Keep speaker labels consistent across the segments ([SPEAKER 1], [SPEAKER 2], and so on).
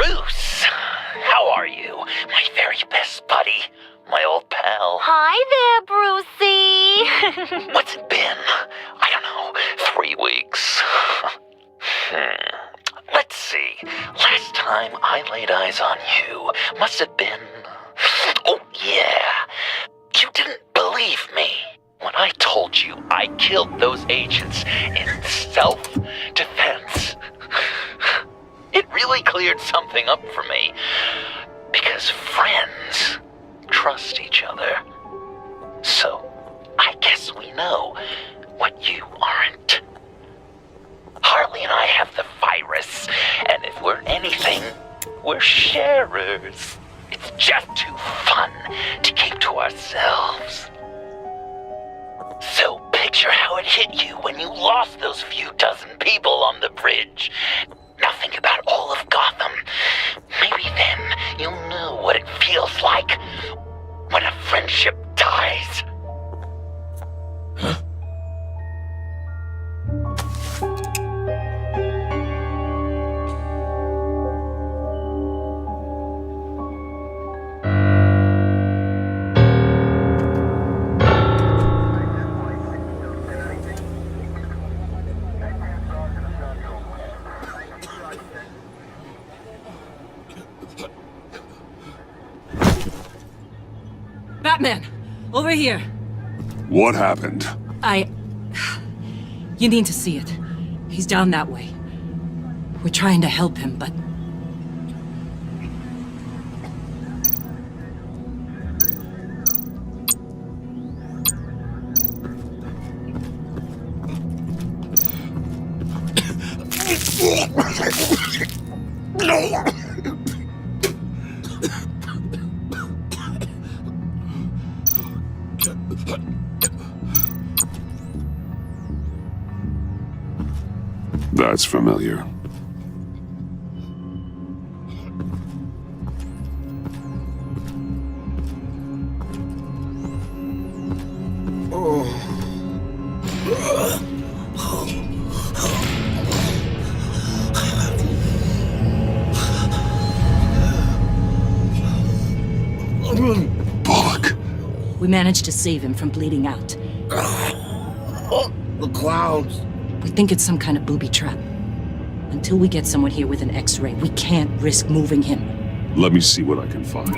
[SPEAKER 1] Bruce! How are you? My very best buddy. My old pal.
[SPEAKER 2] Hi there, Brucey.
[SPEAKER 1] What's it been? I don't know, 3 weeks. Let's see. Last time I laid eyes on you must have been... Oh, yeah. You didn't believe me when I told you I killed those agents in self-defense. It really cleared something up for me. Because friends trust each other. So, I guess we know what you aren't. Harley and I have the virus, and if we're anything, we're sharers. It's just too fun to keep to ourselves. So picture how it hit you when you lost those few dozen people on the bridge. Now think about all of Gotham. Maybe then you'll know what it feels like when a friendship dies.
[SPEAKER 3] Huh?
[SPEAKER 4] Batman! Over here!
[SPEAKER 3] What happened?
[SPEAKER 4] You need to see it. He's down that way. We're trying to help him, but...
[SPEAKER 3] That's familiar. Fuck.
[SPEAKER 4] We managed to save him from bleeding out.
[SPEAKER 5] The clouds.
[SPEAKER 4] We think it's some kind of booby trap. Until we get someone here with an X-ray, we can't risk moving him.
[SPEAKER 3] Let me see what I can find.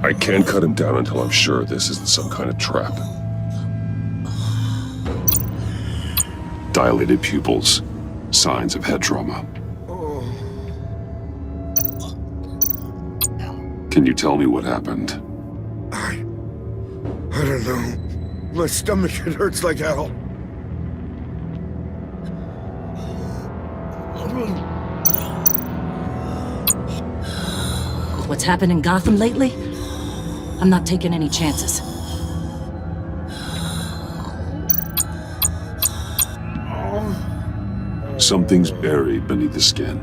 [SPEAKER 3] I can't cut him down until I'm sure this isn't some kind of trap. Dilated pupils. Signs of head trauma. Can you tell me what happened?
[SPEAKER 5] I don't know. My stomach, it hurts like hell.
[SPEAKER 4] With what's happened in Gotham lately, I'm not taking any chances.
[SPEAKER 3] Something's buried beneath the skin.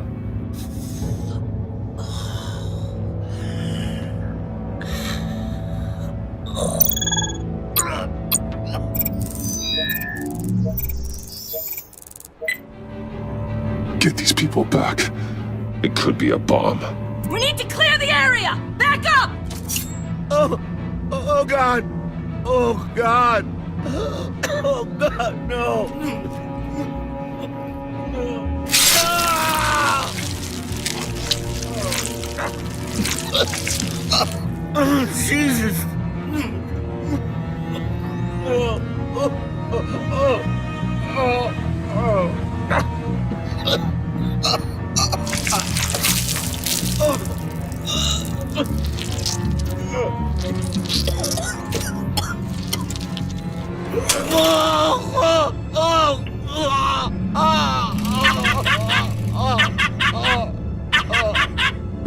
[SPEAKER 3] Get these people back. It could be a bomb.
[SPEAKER 4] We need to clear the area! Back up!
[SPEAKER 5] Oh God! Oh God! Oh God, no! Oh, Jesus!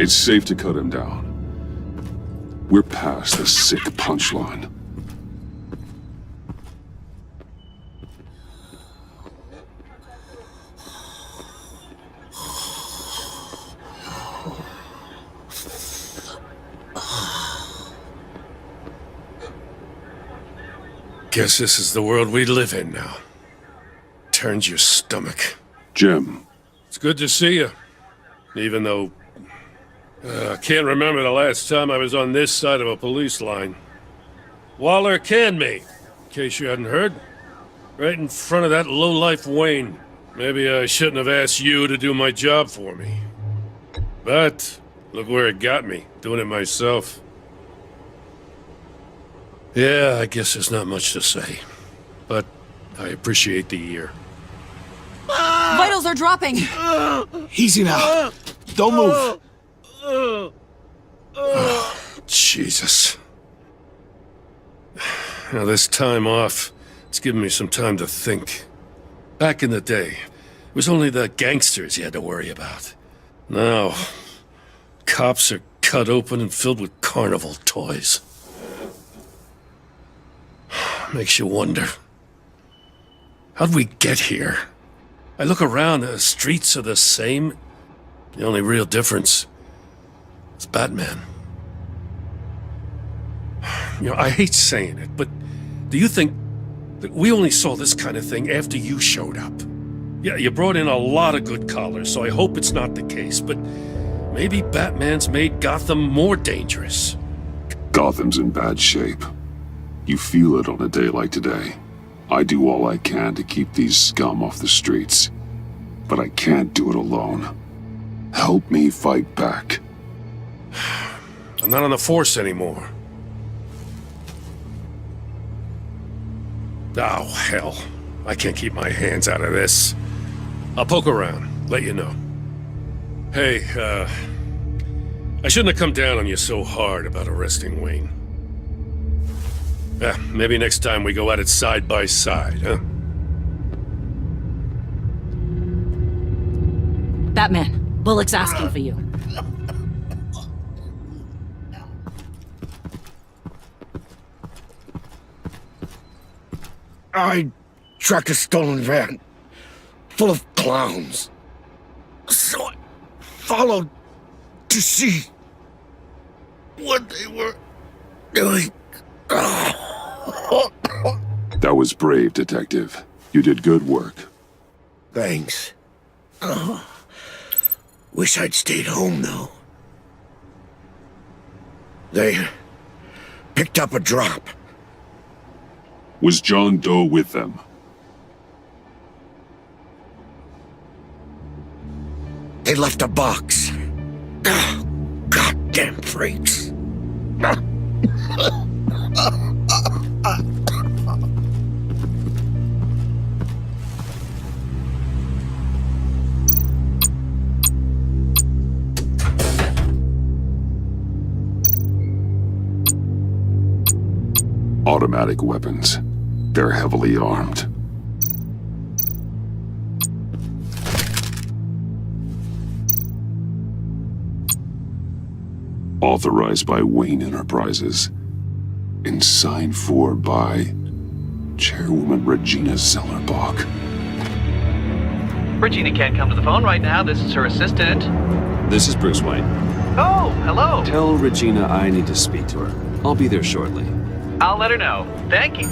[SPEAKER 3] It's safe to cut him down. We're past the sick punchline.
[SPEAKER 6] Guess this is the world we live in now.
[SPEAKER 2] turns your stomach.
[SPEAKER 3] Jim,
[SPEAKER 2] It's good to see you. Even though... I can't remember the last time I was on this side of a police line. Waller canned me, in case you hadn't heard. Right in front of that lowlife Wayne. Maybe I shouldn't have asked you to do my job for me. But, look where it got me, doing it myself. Yeah, I guess there's not much to say. But I appreciate the ear.
[SPEAKER 6] Vitals are dropping!
[SPEAKER 5] Easy now. Don't move.
[SPEAKER 2] Jesus. Now, this time off, it's given me some time to think. Back in the day, it was only the gangsters you had to worry about. Now, cops are cut open and filled with carnival toys. Makes you wonder. How'd we get here? I look around, the streets are the same. The only real difference is Batman. You know, I hate saying it, but do you think that we only saw this kind of thing after you showed up? Yeah, you brought in a lot of good callers, so I hope it's not the case, but maybe Batman's made Gotham more dangerous.
[SPEAKER 3] Gotham's in bad shape. You feel it on a day like today. I do all I can to keep these scum off the streets, but I can't do it alone. Help me fight back.
[SPEAKER 2] I'm not on the force anymore. Oh, hell. I can't keep my hands out of this. I'll poke around, let you know. Hey, I shouldn't have come down on you so hard about arresting Wayne. Maybe next time we go at it side by side, huh?
[SPEAKER 4] Batman, Bullock's asking for you.
[SPEAKER 5] I tracked a stolen van full of clowns. So I followed to see what they were doing.
[SPEAKER 3] That was brave, Detective. You did good work.
[SPEAKER 5] Thanks. Wish I'd stayed home, though. They picked up a drop.
[SPEAKER 3] Was John Doe with them?
[SPEAKER 5] They left a box. Goddamn freaks.
[SPEAKER 3] Automatic weapons. They're heavily armed. Authorized by Wayne Enterprises. And signed for by Chairwoman Regina Zellerbach.
[SPEAKER 7] Regina can't come to the phone right now. This is her assistant.
[SPEAKER 8] This is Bruce Wayne.
[SPEAKER 7] Oh, hello.
[SPEAKER 8] Tell Regina I need to speak to her. I'll be there shortly.
[SPEAKER 7] I'll let her know. Thank you.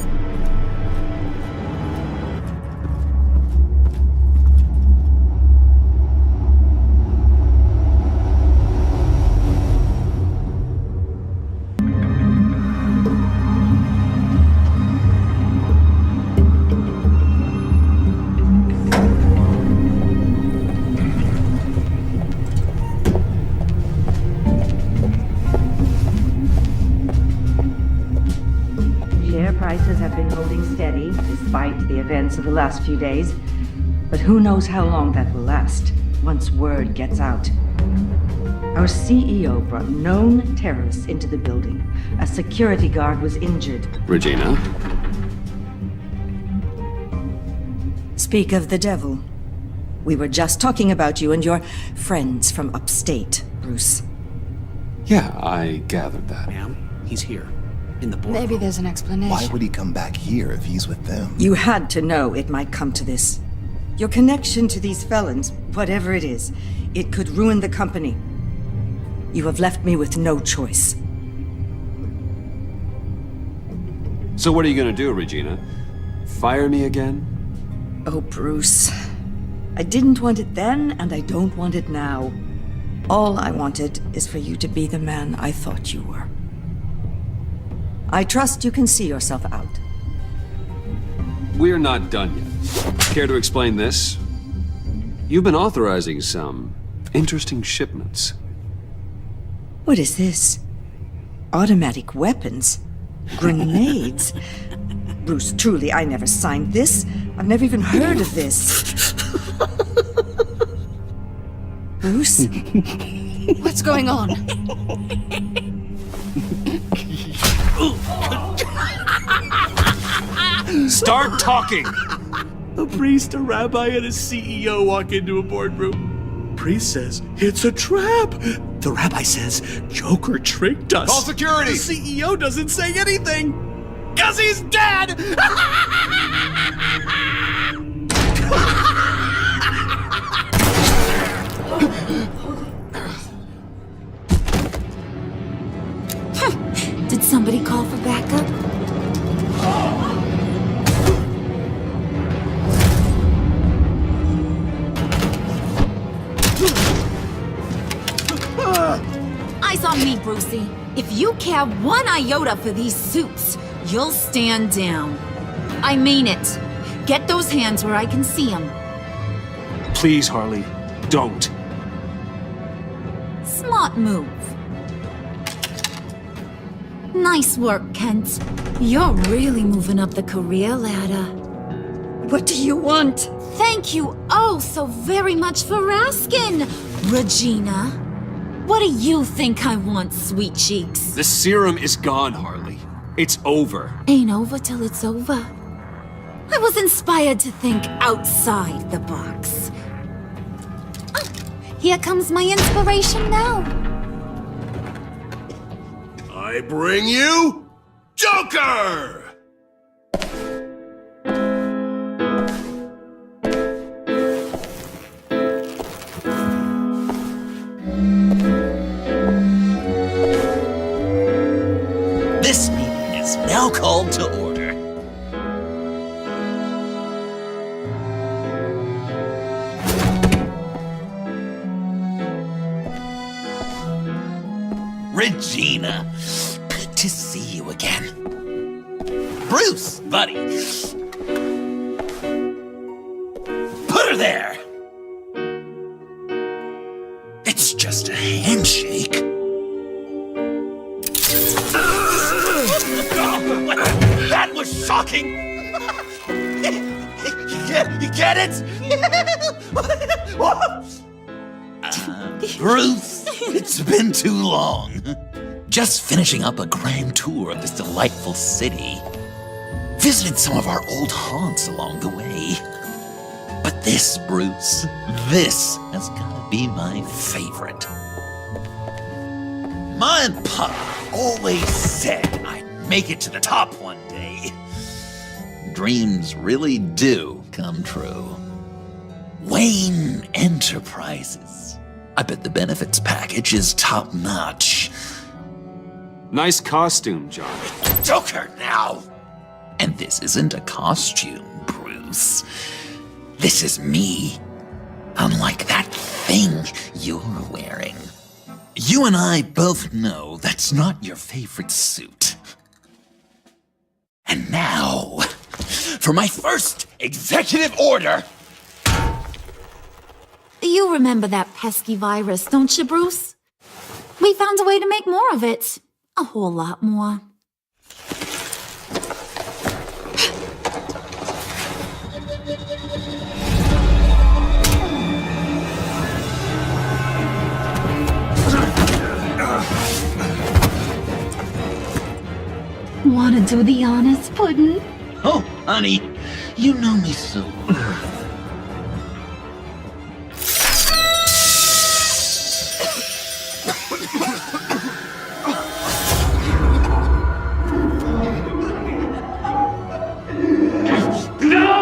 [SPEAKER 9] Prices have been holding steady despite the events of the last few days. But who knows how long that will last once word gets out. Our CEO brought known terrorists into the building. A security guard was injured.
[SPEAKER 8] Regina?
[SPEAKER 9] Speak of the devil. We were just talking about you and your friends from upstate, Bruce.
[SPEAKER 8] Yeah, I gathered that.
[SPEAKER 10] Ma'am, he's here. In the boardroom.
[SPEAKER 6] Maybe there's an explanation.
[SPEAKER 10] Why would he come back here if he's with them?
[SPEAKER 9] You had to know it might come to this. Your connection to these felons, whatever it is, it could ruin the company. You have left me with no choice.
[SPEAKER 8] So what are you gonna do, Regina? Fire me again?
[SPEAKER 9] Oh, Bruce. I didn't want it then, and I don't want it now. All I wanted is for you to be the man I thought you were. I trust you can see yourself out.
[SPEAKER 8] We're not done yet. Care to explain this? You've been authorizing some interesting shipments.
[SPEAKER 9] What is this? Automatic weapons? Grenades? Bruce, truly, I never signed this. I've never even heard of this. Bruce?
[SPEAKER 6] What's going on?
[SPEAKER 8] Start talking!
[SPEAKER 5] A priest, a rabbi, and a CEO walk into a boardroom. Priest says, it's a trap. The rabbi says, Joker tricked us.
[SPEAKER 10] Call security!
[SPEAKER 5] The CEO doesn't say anything, 'cause he's dead!
[SPEAKER 6] Did somebody call for backup? Eyes on me, Brucey. If you care one iota for these suits, you'll stand down. I mean it. Get those hands where I can see them.
[SPEAKER 8] Please, Harley, don't.
[SPEAKER 6] Smart move. Nice work, Kent. You're really moving up the career ladder.
[SPEAKER 9] What do you want?
[SPEAKER 6] Thank you oh so very much for asking, Regina. What do you think I want, sweet cheeks?
[SPEAKER 8] The serum is gone, Harley. It's over.
[SPEAKER 6] Ain't over till it's over. I was inspired to think outside the box. Oh, here comes my inspiration now.
[SPEAKER 5] I bring you Joker!
[SPEAKER 1] This meeting is now called to order. Regina, good to see you again. Bruce, buddy. Put her there. It's just a handshake. That was shocking! You get it? Bruce, it's been too long. Just finishing up a grand tour of this delightful city. Visited some of our old haunts along the way. But this, Bruce, this has gotta be my favorite. My papa always said I'd make it to the top one day. Dreams really do come true. Wayne Enterprises. I bet the benefits package is top-notch.
[SPEAKER 8] Nice costume, John.
[SPEAKER 1] Joker now! And this isn't a costume, Bruce. This is me. Unlike that thing you're wearing. You and I both know that's not your favorite suit. And now, for my first executive order.
[SPEAKER 6] You remember that pesky virus, don't you, Bruce? We found a way to make more of it. A whole lot more. Wanna do the honors, Puddin'?
[SPEAKER 1] Oh, honey, you know me so well.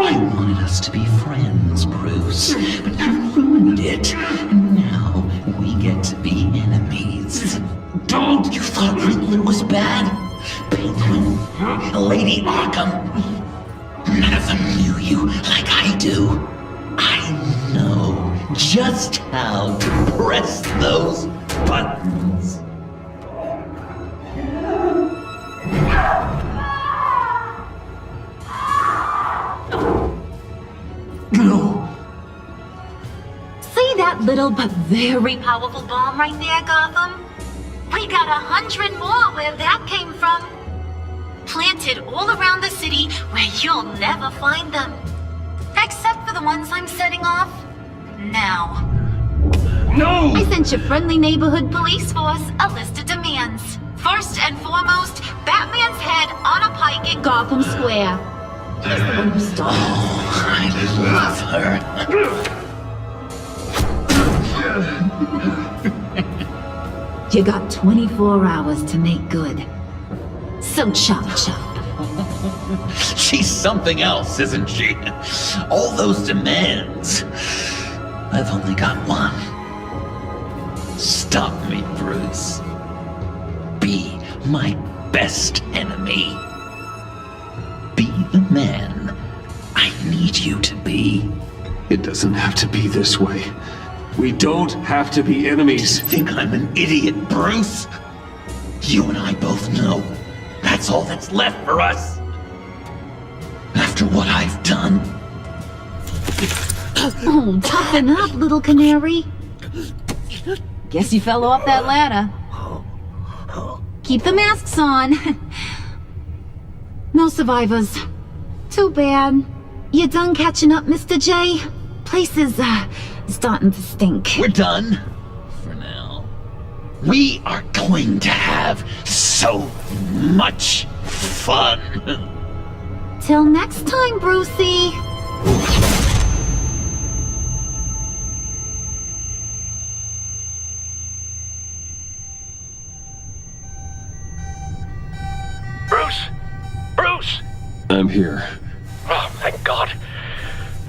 [SPEAKER 1] I wanted us to be friends, Bruce, but you ruined it. And now we get to be enemies. Don't! You thought Riddler was bad? Penguin, Lady Arkham. never knew you like I do. I know just how to press those buttons. No.
[SPEAKER 6] See that little but very powerful bomb right there, Gotham? We got 100 more where that came from. Planted all around the city where you'll never find them. Except for the ones I'm setting off now.
[SPEAKER 1] No!
[SPEAKER 6] I sent your friendly neighborhood police force a list of demands. First and foremost, Batman's head on a pike in Gotham Square. He's the one who started.
[SPEAKER 1] Oh, I love her.
[SPEAKER 6] You got 24 hours to make good. So chop chop.
[SPEAKER 1] She's something else, isn't she? All those demands. I've only got one. Stop me, Bruce. Be my best enemy. Be the man I need you to be.
[SPEAKER 8] It doesn't have to be this way. We don't have to be enemies.
[SPEAKER 1] You think I'm an idiot, Bruce? You and I both know that's all that's left for us. After what I've done.
[SPEAKER 6] Oh, toughen up, little canary. Guess you fell off that ladder. Keep the masks on. No survivors. Too bad. You done catching up, Mr. J? Place is, starting to stink.
[SPEAKER 1] We're done. For now. We are going to have so much fun.
[SPEAKER 6] Till next time, Brucey.
[SPEAKER 2] Bruce! Bruce!
[SPEAKER 8] I'm here.
[SPEAKER 2] Oh, thank God.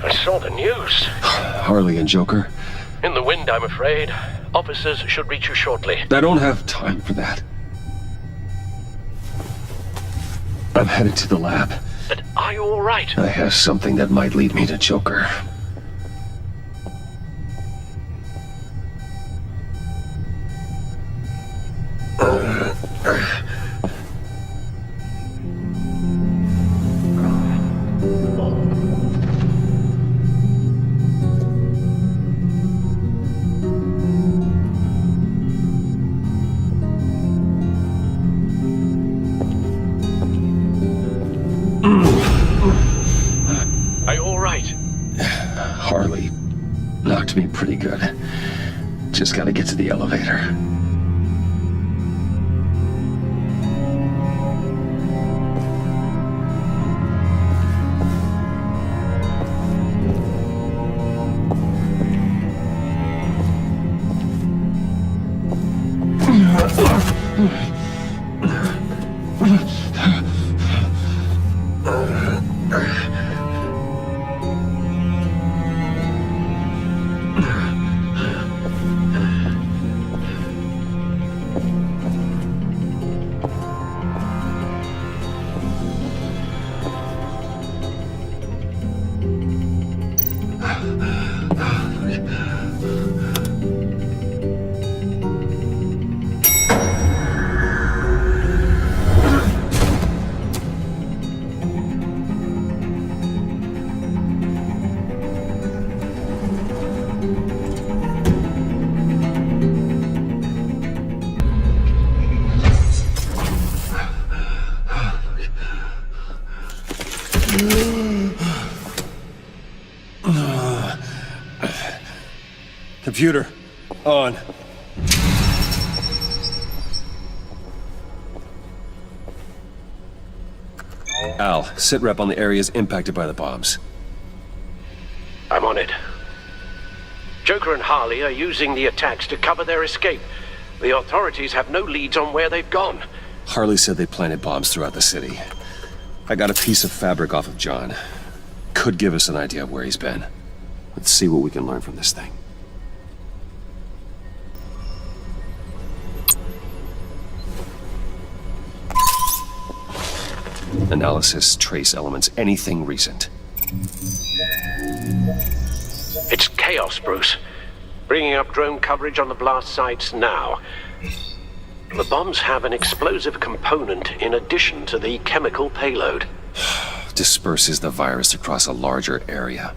[SPEAKER 2] I saw the news.
[SPEAKER 8] Harley and Joker.
[SPEAKER 2] In the wind, I'm afraid. Officers should reach you shortly.
[SPEAKER 8] I don't have time for that. I'm headed to the lab.
[SPEAKER 2] But are you all right?
[SPEAKER 8] I have something that might lead me to Joker.
[SPEAKER 2] Are you all right?
[SPEAKER 8] Harley knocked me pretty good. Just gotta get to the elevator.
[SPEAKER 11] Computer, on.
[SPEAKER 8] Al, sit rep on the areas impacted by the bombs.
[SPEAKER 2] I'm on it. Joker and Harley are using the attacks to cover their escape. The authorities have no leads on where they've gone.
[SPEAKER 8] Harley said they planted bombs throughout the city. I got a piece of fabric off of John. Could give us an idea of where he's been. Let's see what we can learn from this thing. Analysis, trace elements, anything recent.
[SPEAKER 12] It's chaos, Bruce. Bringing up drone coverage on the blast sites now. The bombs have an explosive component in addition to the chemical payload.
[SPEAKER 8] Disperses the virus across a larger area.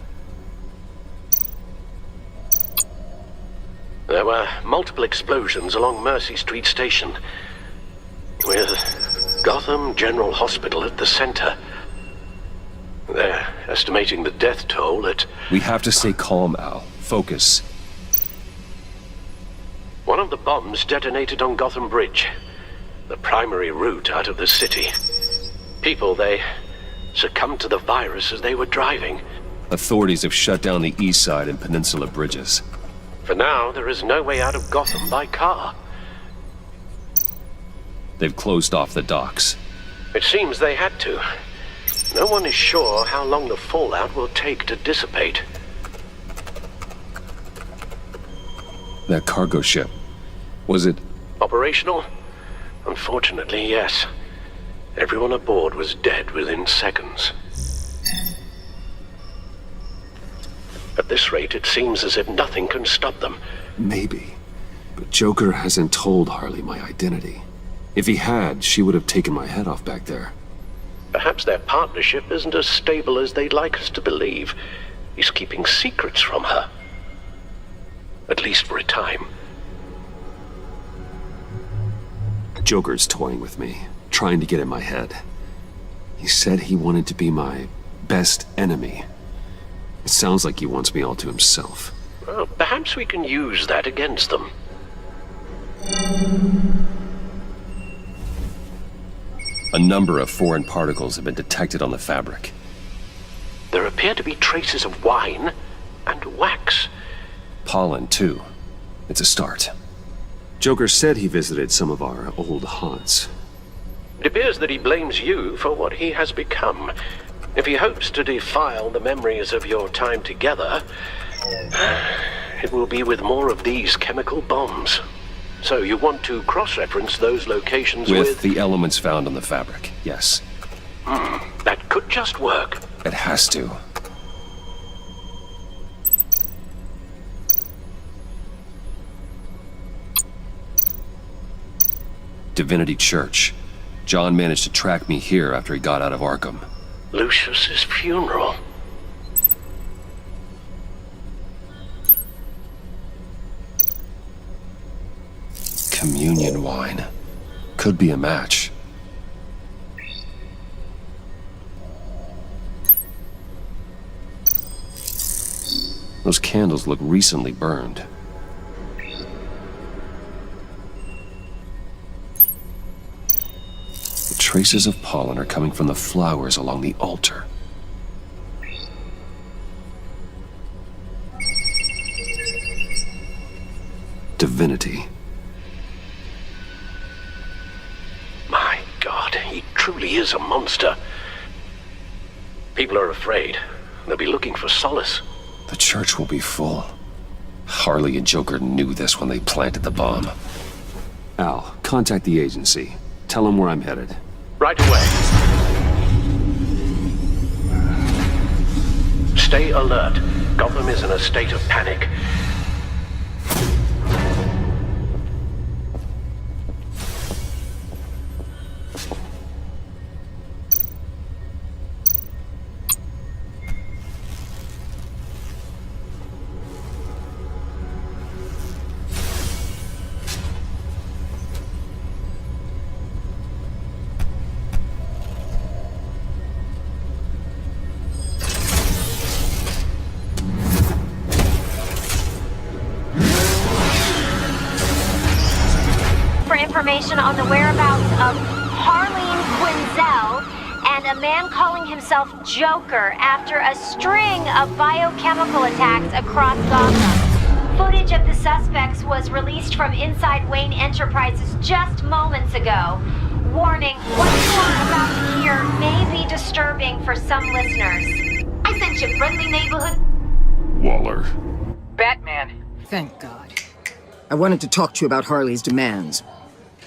[SPEAKER 12] There were multiple explosions along Mercy Street Station, with Gotham General Hospital at the center. They're estimating the death toll at...
[SPEAKER 8] We have to stay calm, Al. Focus.
[SPEAKER 12] One of the bombs detonated on Gotham Bridge, the primary route out of the city. People, they succumbed to the virus as they were driving.
[SPEAKER 8] Authorities have shut down the east side and peninsula bridges.
[SPEAKER 12] For now, there is no way out of Gotham by car.
[SPEAKER 8] They've closed off the docks.
[SPEAKER 12] It seems they had to. No one is sure how long the fallout will take to dissipate.
[SPEAKER 8] That cargo ship, was it...
[SPEAKER 12] Operational? Unfortunately, yes. Everyone aboard was dead within seconds. At this rate, it seems as if nothing can stop them.
[SPEAKER 8] Maybe. But Joker hasn't told Harley my identity. If he had, she would have taken my head off back there.
[SPEAKER 12] Perhaps their partnership isn't as stable as they'd like us to believe. He's keeping secrets from her. At least for a time.
[SPEAKER 8] Joker's toying with me, trying to get in my head. He said he wanted to be my best enemy. It sounds like he wants me all to himself.
[SPEAKER 12] Well, perhaps we can use that against them.
[SPEAKER 8] A number of foreign particles have been detected on the fabric.
[SPEAKER 12] There appear to be traces of wine and wax.
[SPEAKER 8] Pollen, too. It's a start. Joker said he visited some of our old haunts.
[SPEAKER 12] It appears that he blames you for what he has become. If he hopes to defile the memories of your time together, it will be with more of these chemical bombs. So you want to cross-reference those locations with...
[SPEAKER 8] the elements found on the fabric, yes.
[SPEAKER 12] That could just work.
[SPEAKER 8] It has to. Divinity Church. John managed to track me here after he got out of Arkham.
[SPEAKER 12] Lucius's funeral.
[SPEAKER 8] Communion wine. Could be a match. Those candles look recently burned. The traces of pollen are coming from the flowers along the altar. Divinity.
[SPEAKER 12] My God, he truly is a monster. People are afraid. They'll be looking for solace.
[SPEAKER 8] The church will be full. Harley and Joker knew this when they planted the bomb. Al, contact the agency. Tell them where I'm headed.
[SPEAKER 12] Right away. Stay alert. Gotham is in a state of panic.
[SPEAKER 6] Information on the whereabouts of Harleen Quinzel and a man calling himself Joker after a string of biochemical attacks across Gotham. Footage of the suspects was released from inside Wayne Enterprises just moments ago. Warning, what you are about to hear may be disturbing for some listeners. I sent you friendly neighborhood...
[SPEAKER 3] Waller.
[SPEAKER 13] Batman.
[SPEAKER 14] Thank God. I wanted to talk to you about Harley's demands.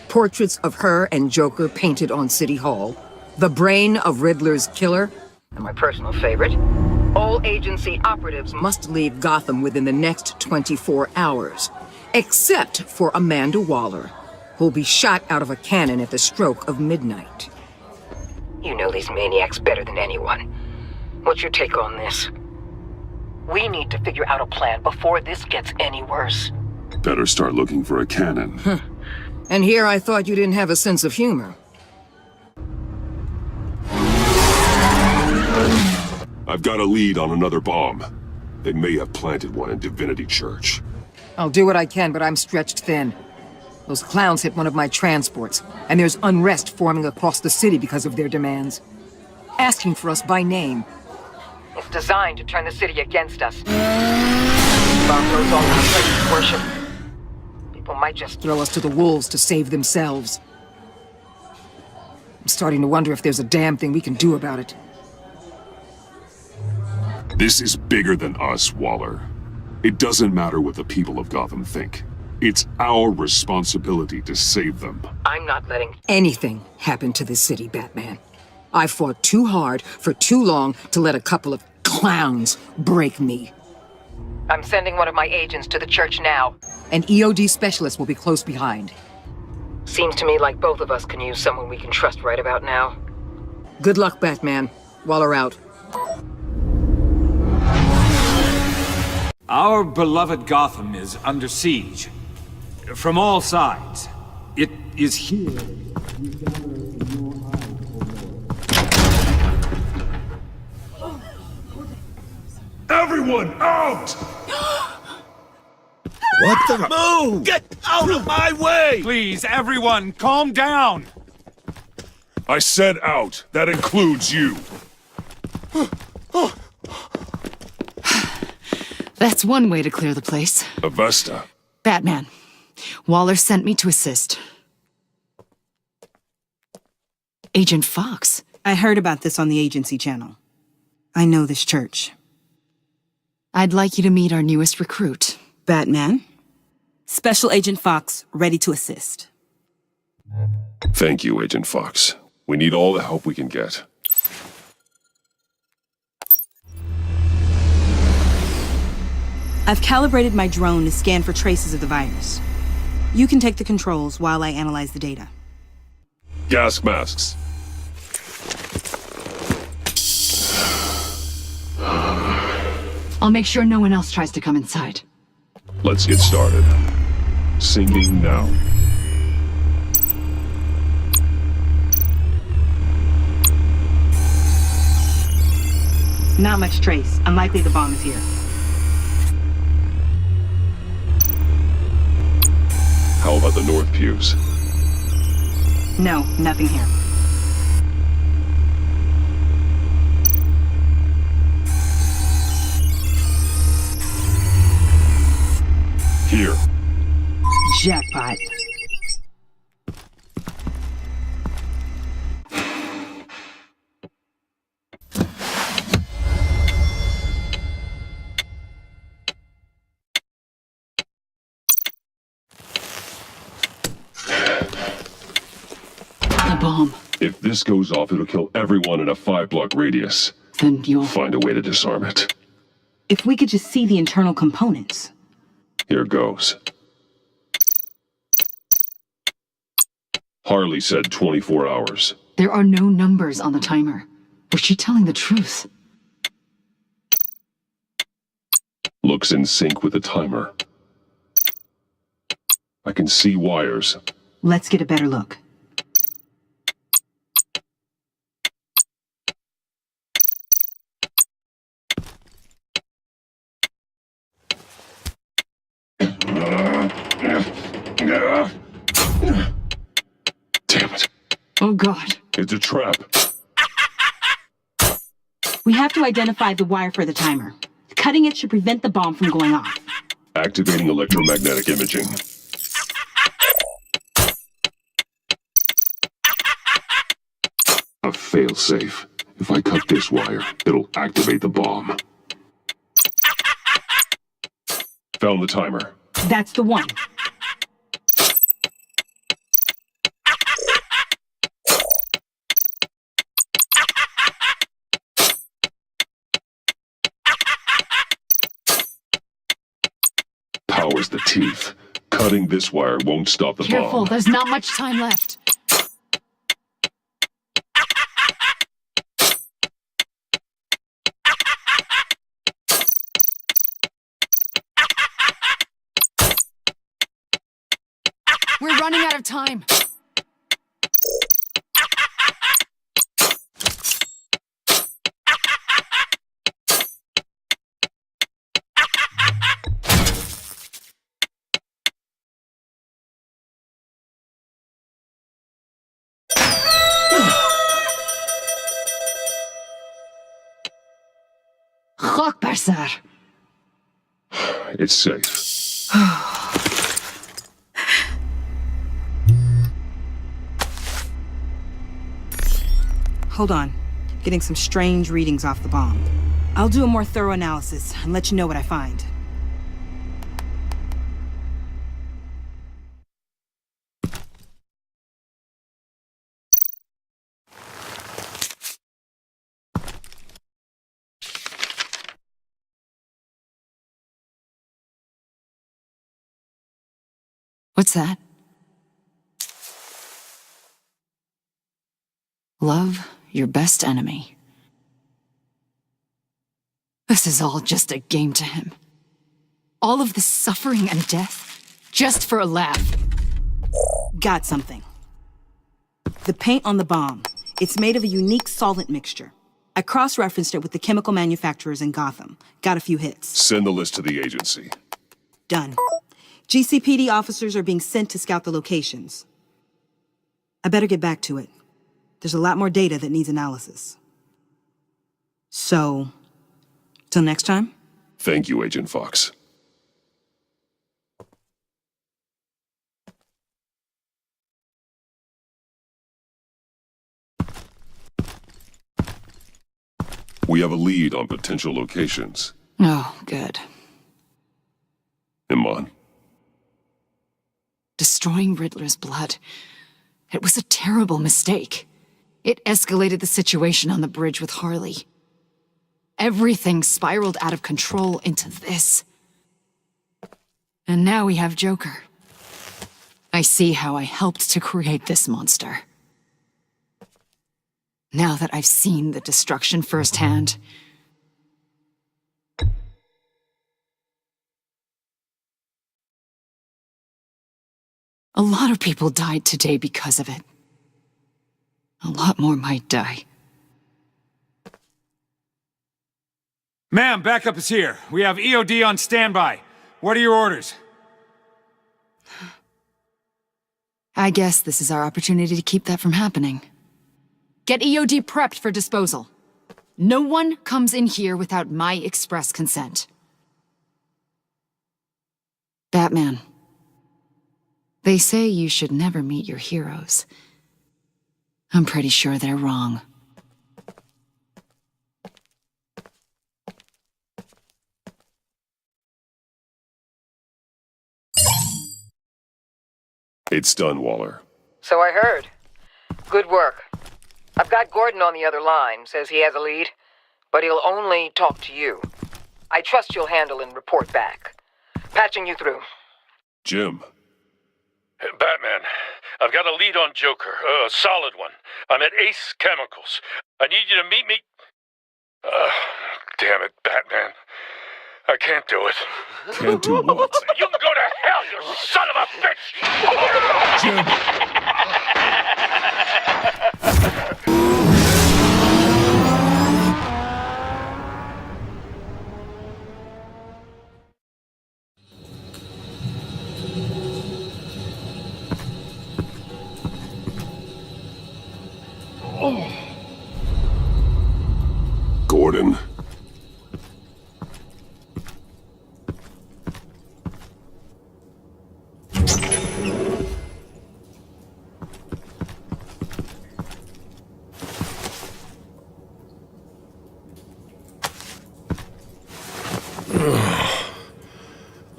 [SPEAKER 14] Portraits of her and Joker painted on City Hall, the brain of Riddler's killer, and my personal favorite, all agency operatives must leave Gotham within the next 24 hours, except for Amanda Waller, who'll be shot out of a cannon at the stroke of midnight. You know these maniacs better than anyone. What's your take on this? We need to figure out a plan before this gets any worse.
[SPEAKER 3] Better start looking for a cannon.
[SPEAKER 14] And here I thought you didn't have a sense of humor.
[SPEAKER 3] I've got a lead on another bomb. They may have planted one in Divinity Church.
[SPEAKER 14] I'll do what I can, but I'm stretched thin. Those clowns hit one of my transports, and there's unrest forming across the city because of their demands. Asking for us by name. It's designed to turn the city against us. Bomb goes all our places of worship. People might just throw us to the wolves to save themselves. I'm starting to wonder if there's a damn thing we can do about it.
[SPEAKER 3] This is bigger than us, Waller. It doesn't matter what the people of Gotham think. It's our responsibility to save them.
[SPEAKER 14] I'm not letting anything happen to this city, Batman. I fought too hard for too long to let a couple of clowns break me. I'm sending one of my agents to the church now. An EOD specialist will be close behind. Seems to me like both of us can use someone we can trust right about now. Good luck, Batman. Waller out.
[SPEAKER 13] Our beloved Gotham is under siege. From all sides. It is here.
[SPEAKER 3] Everyone out!
[SPEAKER 11] What the? Move! Get out of my way!
[SPEAKER 13] Please, everyone, calm down!
[SPEAKER 3] I said out. That includes you.
[SPEAKER 15] That's one way to clear the place.
[SPEAKER 3] Avesta.
[SPEAKER 15] Batman. Waller sent me to assist. Agent Fox.
[SPEAKER 16] I heard about this on the agency channel. I know this church.
[SPEAKER 15] I'd like you to meet our newest recruit.
[SPEAKER 16] Batman. Special Agent Fox, ready to assist.
[SPEAKER 3] Thank you, Agent Fox. We need all the help we can get.
[SPEAKER 16] I've calibrated my drone to scan for traces of the virus. You can take the controls while I analyze the data.
[SPEAKER 3] Gas masks.
[SPEAKER 15] I'll make sure no one else tries to come inside.
[SPEAKER 3] Let's get started. Singing now.
[SPEAKER 16] Not much trace. Unlikely the bomb is here.
[SPEAKER 3] How about the north pews?
[SPEAKER 16] No, nothing here.
[SPEAKER 3] Here.
[SPEAKER 16] Jackpot.
[SPEAKER 15] The bomb.
[SPEAKER 3] If this goes off, it'll kill everyone in a 5-block radius.
[SPEAKER 15] Then you'll
[SPEAKER 3] find a way to disarm it.
[SPEAKER 16] If we could just see the internal components.
[SPEAKER 3] Here goes. Harley said 24 hours.
[SPEAKER 15] There are no numbers on the timer. Was she telling the truth?
[SPEAKER 3] Looks in sync with the timer. I can see wires.
[SPEAKER 16] Let's get a better look.
[SPEAKER 3] Damn it.
[SPEAKER 15] Oh, God.
[SPEAKER 3] It's a trap.
[SPEAKER 16] We have to identify the wire for the timer. Cutting it should prevent the bomb from going off.
[SPEAKER 3] Activating electromagnetic imaging. A failsafe. If I cut this wire, it'll activate the bomb. Found the timer.
[SPEAKER 16] That's the one.
[SPEAKER 3] as the teeth. Cutting this wire won't stop the
[SPEAKER 15] Careful,
[SPEAKER 3] bomb.
[SPEAKER 15] there's not much time left. We're running out of time.
[SPEAKER 3] It's safe.
[SPEAKER 16] Hold on. Getting some strange readings off the bomb. I'll do a more thorough analysis and let you know what I find.
[SPEAKER 15] What's that? Love your best enemy. This is all just a game to him. All of this suffering and death, just for a laugh.
[SPEAKER 16] Got something. The paint on the bomb. It's made of a unique solvent mixture. I cross-referenced it with the chemical manufacturers in Gotham. Got a few hits.
[SPEAKER 3] Send the list to the agency.
[SPEAKER 16] Done. GCPD officers are being sent to scout the locations. I better get back to it. There's a lot more data that needs analysis. So, till next time?
[SPEAKER 3] Thank you, Agent Fox. We have a lead on potential locations.
[SPEAKER 15] Oh, good.
[SPEAKER 3] Iman.
[SPEAKER 15] Destroying Riddler's blood. It was a terrible mistake. It escalated the situation on the bridge with Harley. Everything spiraled out of control into this. And now we have Joker. I see how I helped to create this monster. Now that I've seen the destruction firsthand, a lot of people died today because of it. A lot more might die.
[SPEAKER 13] Ma'am, backup is here. We have EOD on standby. What are your orders?
[SPEAKER 15] I guess this is our opportunity to keep that from happening. Get EOD prepped for disposal. No one comes in here without my express consent. Batman. They say you should never meet your heroes. I'm pretty sure they're wrong.
[SPEAKER 3] It's done, Waller.
[SPEAKER 14] So I heard. Good work. I've got Gordon on the other line, says he has a lead, but he'll only talk to you. I trust you'll handle and report back. Patching you through.
[SPEAKER 3] Jim.
[SPEAKER 2] Batman, I've got a lead on Joker, a solid one. I'm at Ace Chemicals. I need you to meet me... damn it, Batman. I can't do it.
[SPEAKER 3] Can't do what?
[SPEAKER 2] You can go to hell, you son of a bitch!
[SPEAKER 3] Jim! Gordon.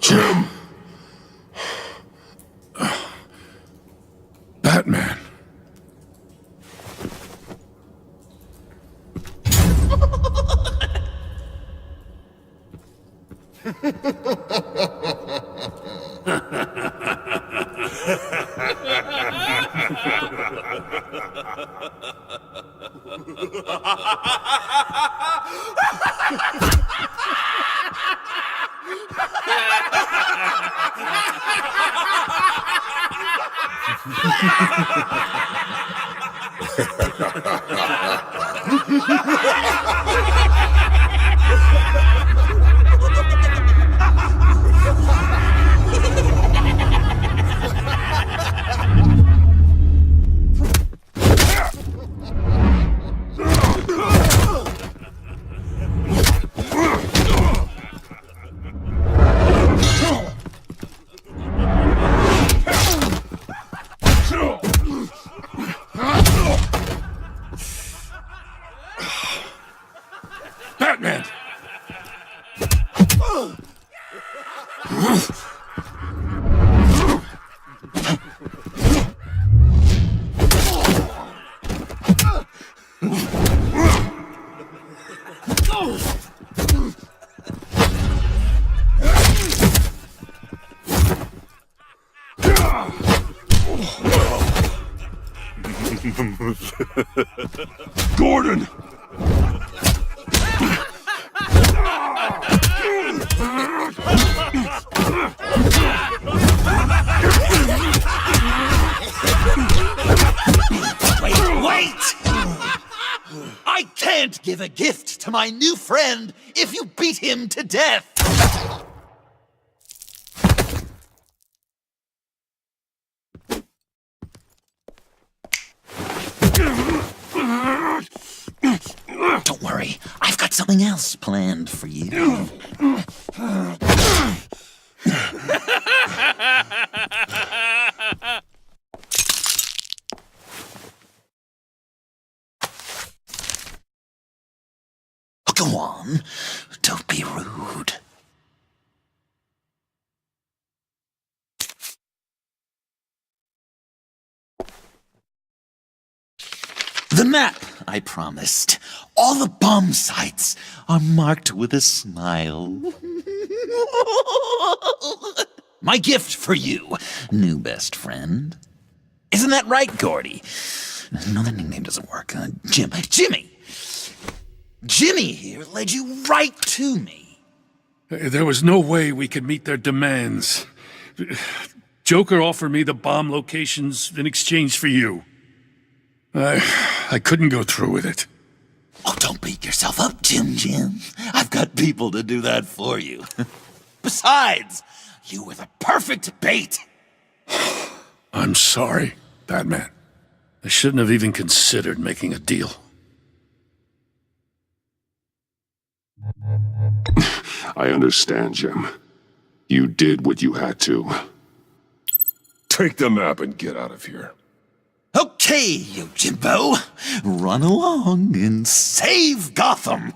[SPEAKER 3] Jim.
[SPEAKER 2] Batman. Batman!
[SPEAKER 3] Gordon!
[SPEAKER 11] Wait! I can't give a gift to my new friend if you beat him to death! Don't worry, I've got something else planned for you. Go on, don't be rude. The map I promised. All the bomb sites are marked with a smile. My gift for you, new best friend. Isn't that right, Gordy? No, that nickname doesn't work. Jimmy! Jimmy here led you right to me.
[SPEAKER 2] There was no way we could meet their demands. Joker offered me the bomb locations in exchange for you. I couldn't go through with it.
[SPEAKER 11] Oh, don't beat yourself up, Jim. I've got people to do that for you. Besides, you were the perfect bait.
[SPEAKER 2] I'm sorry, Batman. I shouldn't have even considered making a deal.
[SPEAKER 3] I understand, Jim. You did what you had to. Take the map and get out of here.
[SPEAKER 11] Okay, you Jimbo. Run along and save Gotham.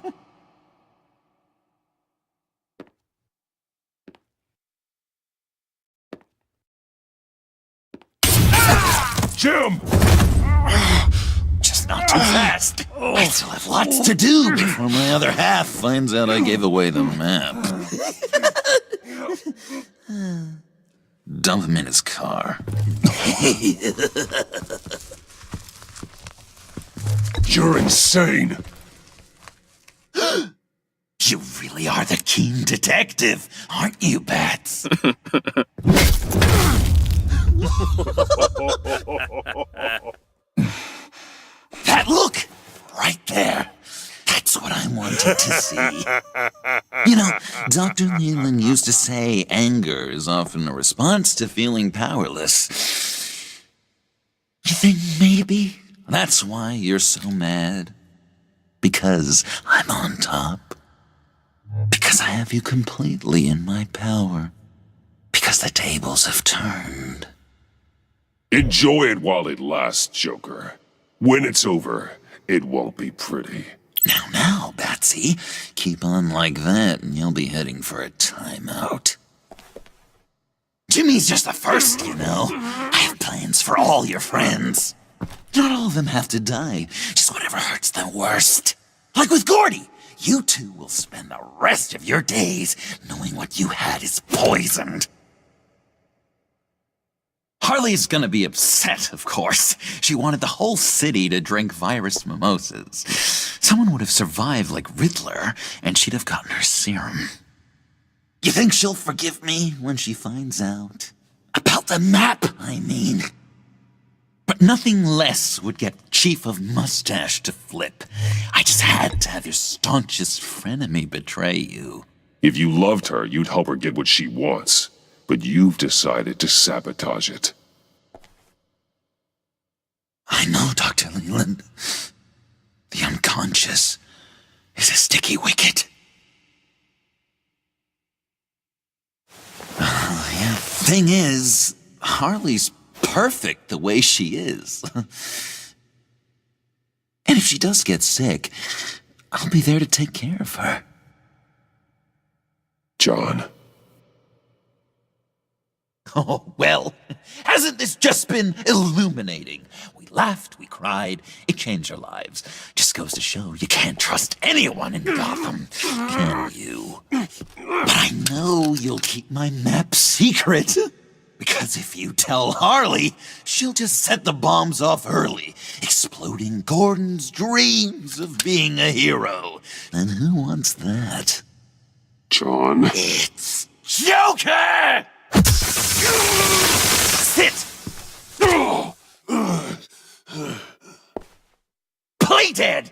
[SPEAKER 3] Jim!
[SPEAKER 11] Just not too fast. I still have lots to do before my other half finds out I gave away the map. Dump him in his car.
[SPEAKER 3] You're insane.
[SPEAKER 11] You really are the keen detective, aren't you, Bats? That look! Right there. That's what I wanted to see. You know, Dr. Leland used to say anger is often a response to feeling powerless. You think maybe that's why you're so mad? Because I'm on top? Because I have you completely in my power? Because the tables have turned?
[SPEAKER 3] Enjoy it while it lasts, Joker. When it's over, it won't be pretty.
[SPEAKER 11] Now, Batsy, keep on like that and you'll be heading for a timeout. Jimmy's just the first, you know. I have plans for all your friends. Not all of them have to die, just whatever hurts them worst. Like with Gordy, you two will spend the rest of your days knowing what you had is poisoned. Harley's gonna be upset, of course. She wanted the whole city to drink virus mimosas. Someone would have survived like Riddler, and she'd have gotten her serum. You think she'll forgive me when she finds out? About the map, I mean. But nothing less would get Chief of Mustache to flip. I just had to have your staunchest frenemy betray you.
[SPEAKER 3] If you loved her, you'd help her get what she wants. But you've decided to sabotage it.
[SPEAKER 11] I know, Dr. Leland. The unconscious is a sticky wicket. Yeah. Thing is, Harley's perfect the way she is. And if she does get sick, I'll be there to take care of her.
[SPEAKER 3] John.
[SPEAKER 11] Oh, well, hasn't this just been illuminating? We laughed, we cried, it changed our lives. Just goes to show you can't trust anyone in Gotham, can you? But I know you'll keep my map secret. Because if you tell Harley, she'll just set the bombs off early, exploding Gordon's dreams of being a hero. And who wants that?
[SPEAKER 3] John.
[SPEAKER 11] It's Joker! Sit! Play dead!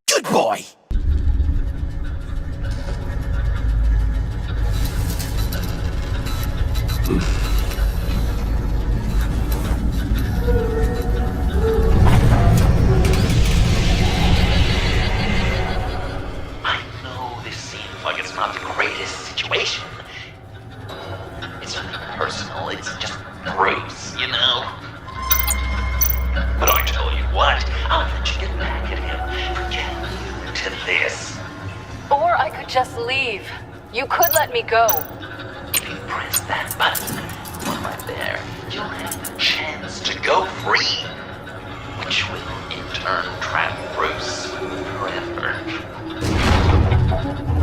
[SPEAKER 11] Good boy!
[SPEAKER 1] I know this seems like it's not the greatest situation. It's nothing personal, it's just Bruce, you know? But I tell you what, I'll let you get back at him. Forget you to this.
[SPEAKER 15] Or I could just leave. You could let me go.
[SPEAKER 1] If you press that button, one right there, you'll have the chance to go free. Which will in turn trap Bruce forever.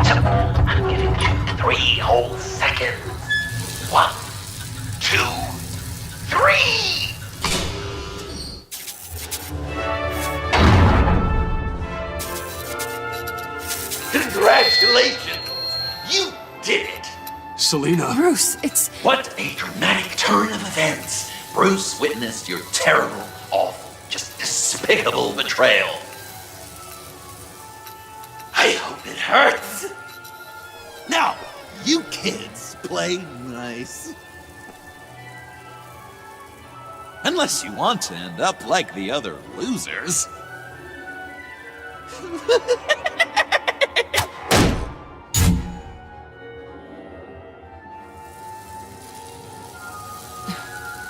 [SPEAKER 1] So, I'm giving you 3 whole seconds. 1, 2, 3! Congratulations! You did it!
[SPEAKER 8] Selena.
[SPEAKER 15] Bruce, it's...
[SPEAKER 1] What a dramatic turn of events! Bruce witnessed your terrible, awful, just despicable betrayal. I hope it hurts!
[SPEAKER 11] Now, you kids play nice. Unless you want to end up like the other losers.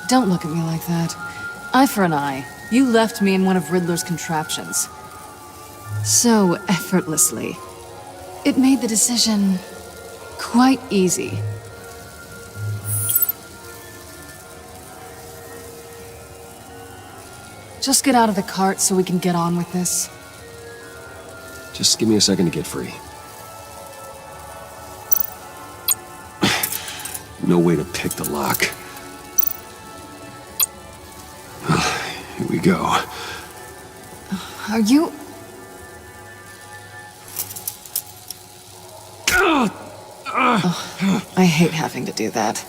[SPEAKER 15] Don't look at me like that. Eye for an eye. You left me in one of Riddler's contraptions. So effortlessly. It made the decision quite easy. Just get out of the cart so we can get on with this.
[SPEAKER 8] Just give me a second to get free. No way to pick the lock. Here we go.
[SPEAKER 15] Are you... Oh, I hate having to do that.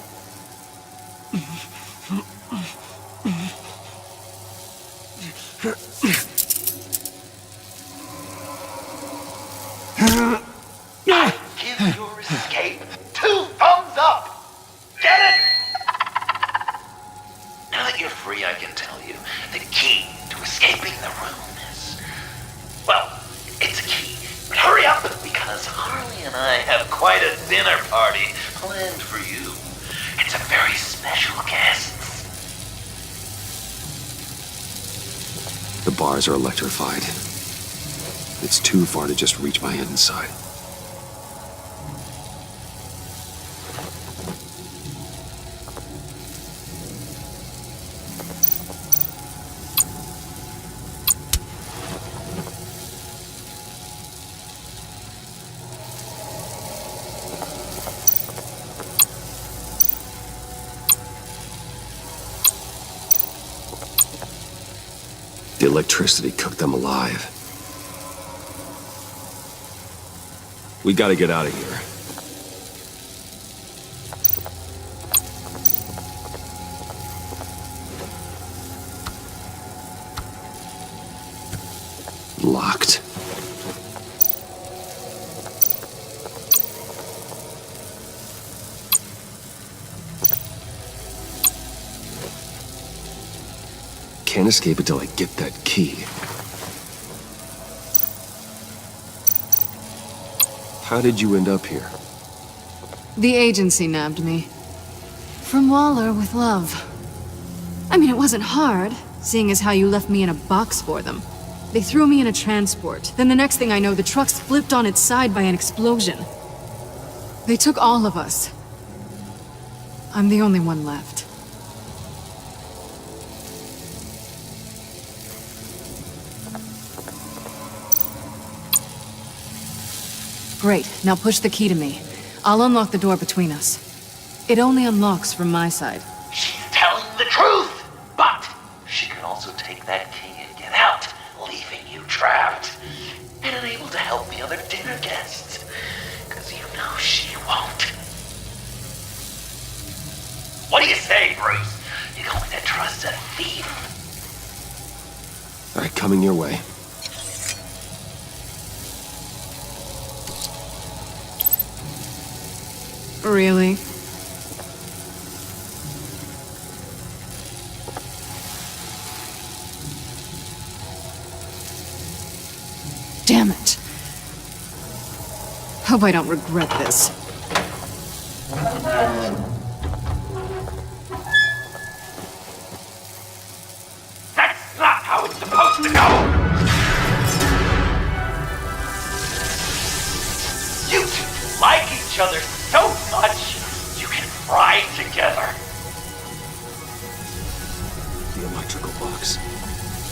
[SPEAKER 1] Give your escape 2 thumbs up! Get it? Now that you're free, I can tell you the key to escaping the room is... Well, it's a key. But hurry up, because Harley and I have quite a dinner party planned for you. It's a very special guest.
[SPEAKER 8] The bars are electrified. It's too far to just reach my hand inside. The electricity cooked them alive. We gotta get out of here. Locked. Can't escape until I get that key. How did you end up here?
[SPEAKER 15] The agency nabbed me. From Waller with love. I mean, it wasn't hard, seeing as how you left me in a box for them. They threw me in a transport. Then the next thing I know, the truck's flipped on its side by an explosion. They took all of us. I'm the only one left. Great, now push the key to me. I'll unlock the door between us. It only unlocks from my side.
[SPEAKER 1] She's telling the truth! But she can also take that key and get out, leaving you trapped. And unable to help the other dinner guests. Because you know she won't. What do you say, Bruce? You going to trust a thief?
[SPEAKER 8] All right, coming your way.
[SPEAKER 15] Really? Damn it. Hope I don't regret this.
[SPEAKER 1] That's not how it's supposed to go! You two like each other so much, you can fry together.
[SPEAKER 8] The electrical box.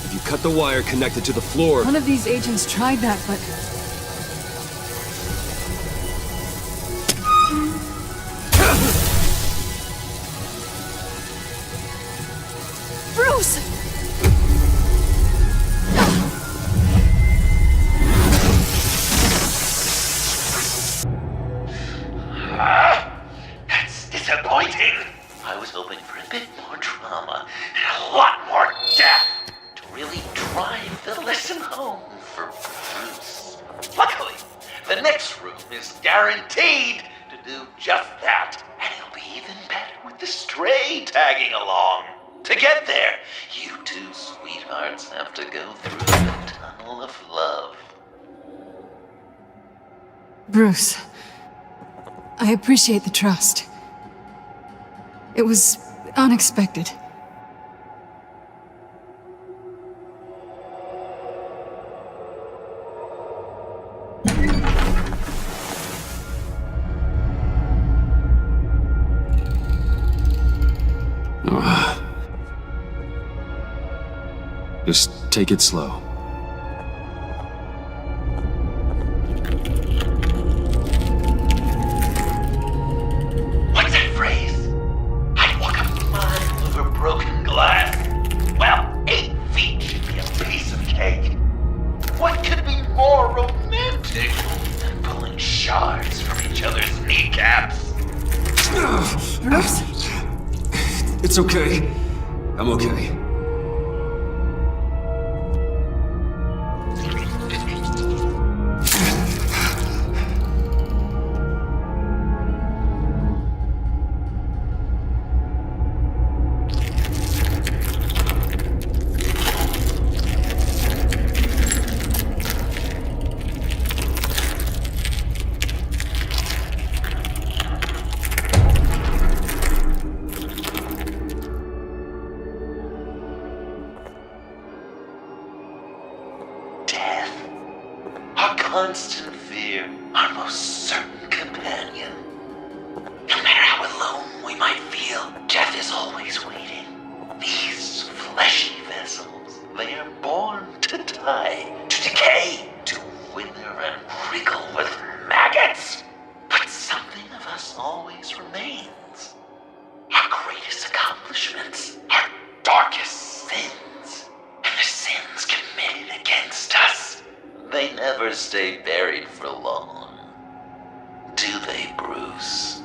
[SPEAKER 8] If you cut the wire connected to the floor...
[SPEAKER 15] One of these agents tried that, but... Bruce!
[SPEAKER 1] That's disappointing. I was hoping for a bit more drama and a lot more death to really drive the lesson home for Bruce. Luckily, the next room is guaranteed to do just that, and it'll be even better with the stray tagging along. To get there, you two sweethearts have to go through the tunnel of love.
[SPEAKER 15] Bruce, I appreciate the trust. It was unexpected.
[SPEAKER 8] Just take it slow.
[SPEAKER 1] What's that phrase? I'd walk a mile over broken glass. Well, 8 feet should be a piece of cake. What could be more romantic than pulling shards from each other's kneecaps?
[SPEAKER 15] Bruce?
[SPEAKER 8] It's okay. I'm okay.
[SPEAKER 1] Constant fear, our most certain companion. No matter how alone we might feel, death is always waiting. These fleshy vessels, they are born to die, to decay, to wither and wriggle with maggots. But something of us always remains. Our greatest accomplishments, our darkest sins, and the sins stay buried for long. Do they, Bruce?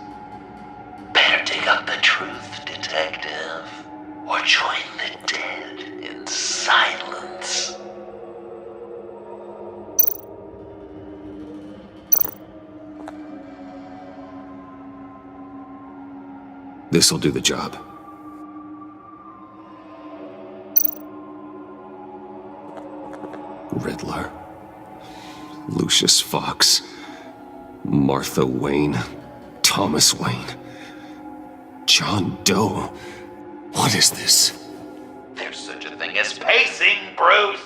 [SPEAKER 1] Better dig up the truth, detective, or join the dead in silence.
[SPEAKER 8] This'll do the job. Riddler. Lucius Fox. Martha Wayne. Thomas Wayne. John Doe. What is this?
[SPEAKER 1] There's such a thing as pacing, Bruce!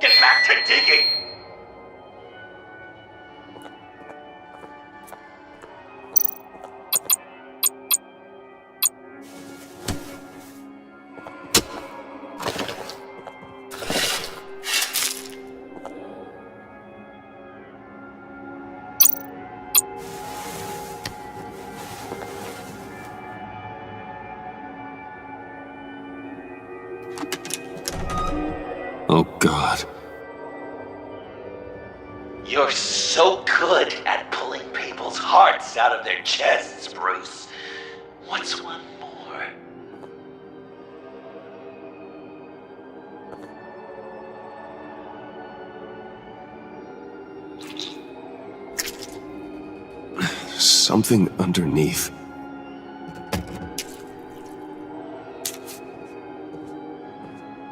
[SPEAKER 1] Get back to digging!
[SPEAKER 8] Oh, God.
[SPEAKER 1] You're so good at pulling people's hearts out of their chests, Bruce. What's one more?
[SPEAKER 8] Something underneath.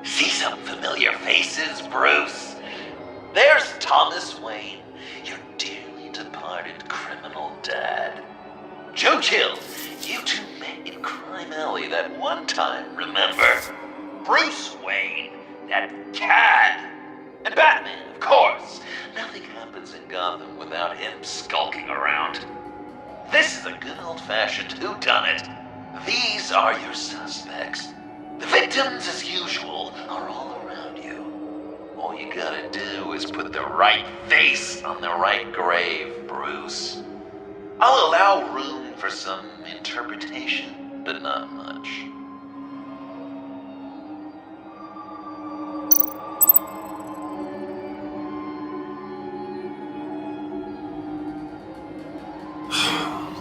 [SPEAKER 1] See some familiar faces, Bruce? There's Thomas Wayne, your dearly departed criminal dad. Joe Chill, you two met in Crime Alley that one time, remember? Bruce Wayne, that cad. And Batman, of course. Nothing happens in Gotham without him skulking around. This is a good old-fashioned whodunit. These are your suspects. The victims, as usual, are all around you. All you gotta do is put the right face on the right grave, Bruce. I'll allow room for some interpretation, but not much.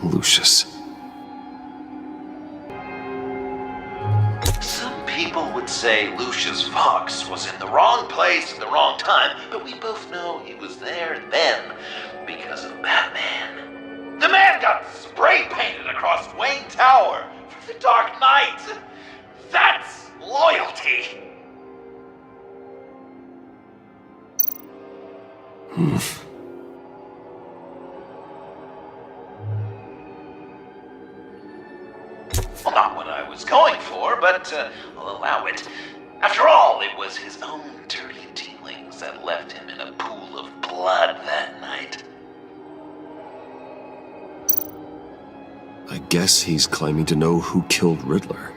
[SPEAKER 8] Lucius.
[SPEAKER 1] Some people would say Lucius Fox was in the wrong place at the wrong time, but we both know he was there then because of Batman. The man got spray painted across Wayne Tower for the Dark Knight. That's loyalty. Well, not what I was going for, but I'll allow it. After all, it was his own dirty dealings that left him in a pool of blood that night.
[SPEAKER 8] I guess he's claiming to know who killed Riddler.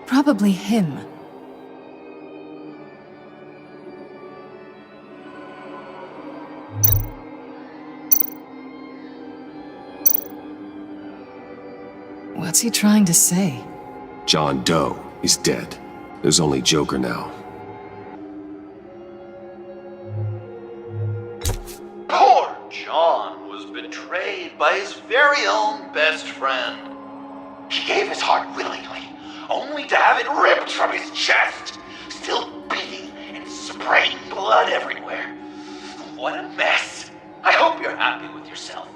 [SPEAKER 15] Probably him. What's he trying to say?
[SPEAKER 8] John Doe is dead. There's only Joker now.
[SPEAKER 1] Poor John was betrayed by his very own best friend. He gave his heart willingly, only to have it ripped from his chest, still beating and spraying blood everywhere. What a mess. I hope you're happy with yourself.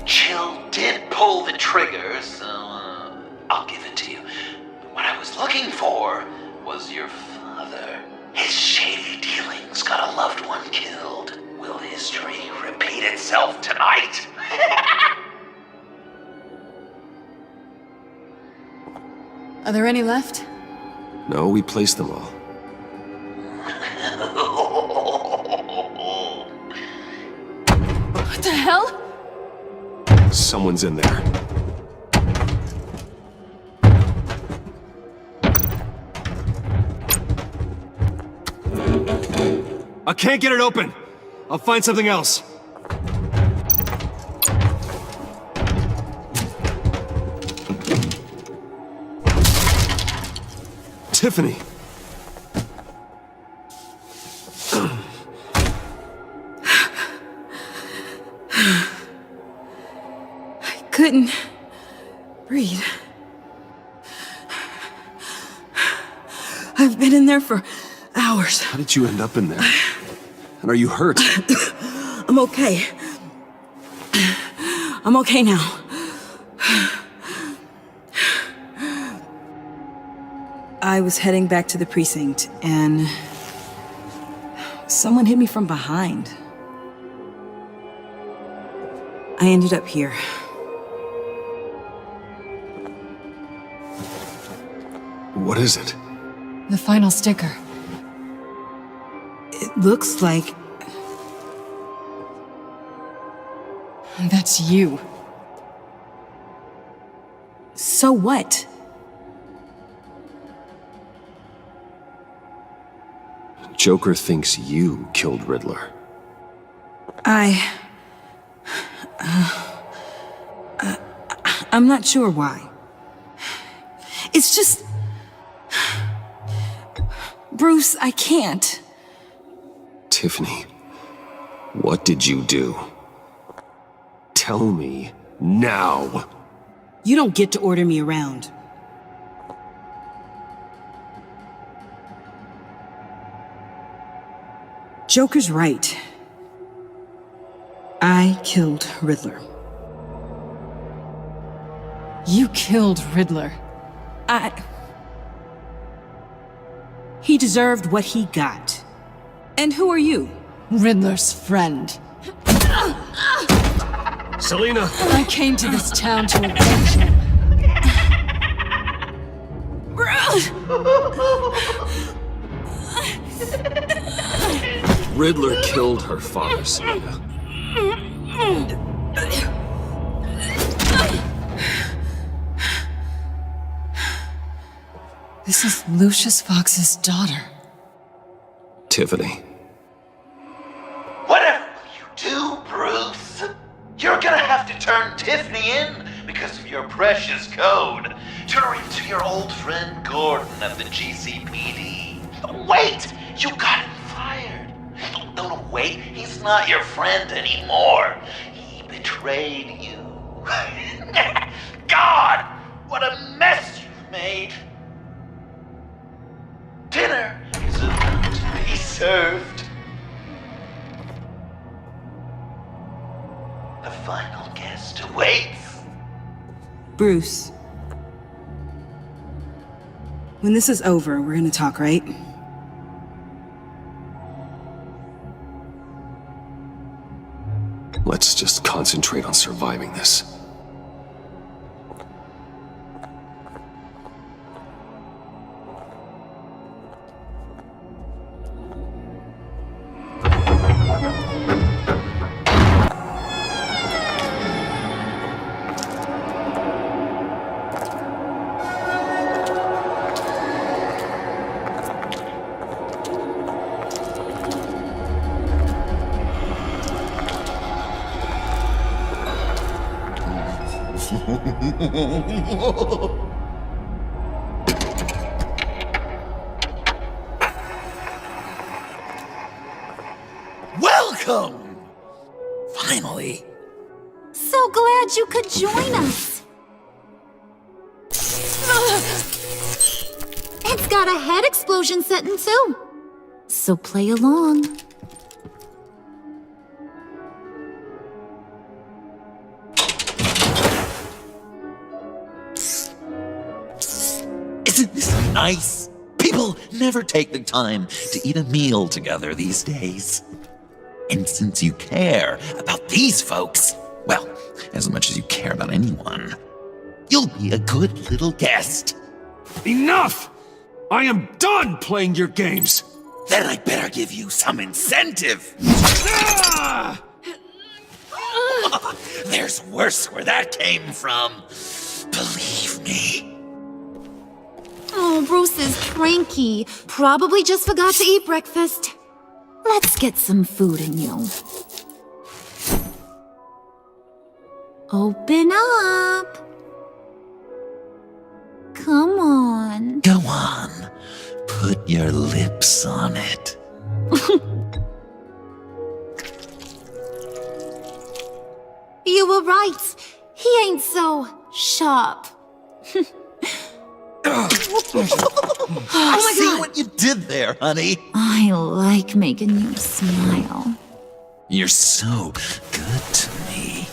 [SPEAKER 1] Chill did pull the trigger, so I'll give it to you. But what I was looking for was your father. His shady dealings got a loved one killed. Will history repeat itself tonight?
[SPEAKER 15] Are there any left?
[SPEAKER 8] No, we placed them all.
[SPEAKER 15] What the hell?
[SPEAKER 8] Someone's in there. I can't get it open. I'll find something else. Tiffany.
[SPEAKER 16] couldn't breathe. I've been in there for hours.
[SPEAKER 8] How did you end up in there? And are you hurt?
[SPEAKER 16] I'm okay. I'm okay now. I was heading back to the precinct, and someone hit me from behind. I ended up here.
[SPEAKER 8] What is it?
[SPEAKER 15] The final sticker.
[SPEAKER 16] It looks like...
[SPEAKER 15] That's you.
[SPEAKER 16] So what?
[SPEAKER 8] Joker thinks you killed Riddler.
[SPEAKER 16] I'm not sure why. It's just... Bruce, I can't.
[SPEAKER 8] Tiffany, what did you do? Tell me now.
[SPEAKER 16] You don't get to order me around. Joker's right. I killed Riddler.
[SPEAKER 15] You killed Riddler.
[SPEAKER 16] He deserved what he got. And who are you?
[SPEAKER 15] Riddler's friend.
[SPEAKER 8] Selina!
[SPEAKER 15] I came to this town to avenge him.
[SPEAKER 8] Riddler killed her father, Selina.
[SPEAKER 15] This is Lucius Fox's daughter.
[SPEAKER 8] Tiffany.
[SPEAKER 1] Whatever will you do, Bruce? You're gonna have to turn Tiffany in because of your precious code. Turn her into your old friend Gordon at the GCPD. Wait! You got him fired. No, wait. He's not your friend anymore. He betrayed you. God! What a mess you've made. Dinner is about to be served. The final guest awaits.
[SPEAKER 16] Bruce. When this is over, we're gonna talk, right?
[SPEAKER 8] Let's just concentrate on surviving this.
[SPEAKER 11] Welcome! Finally.
[SPEAKER 6] So glad you could join us. It's got a head explosion setting too. So play along.
[SPEAKER 11] Isn't this nice? People never take the time to eat a meal together these days. And since you care about these folks, well, as much as you care about anyone, you'll be a good little guest.
[SPEAKER 13] Enough! I am done playing your games!
[SPEAKER 11] Then I better give you some incentive.
[SPEAKER 13] Ah!
[SPEAKER 11] There's worse where that came from. Believe me.
[SPEAKER 6] Oh, Bruce is cranky. Probably just forgot to eat breakfast. Let's get some food in you. Open up. Come on.
[SPEAKER 11] Go on. Put your lips on it.
[SPEAKER 6] You were right. he ain't so sharp.
[SPEAKER 11] I see what you did there, honey.
[SPEAKER 6] I like making you smile.
[SPEAKER 11] You're so good to me.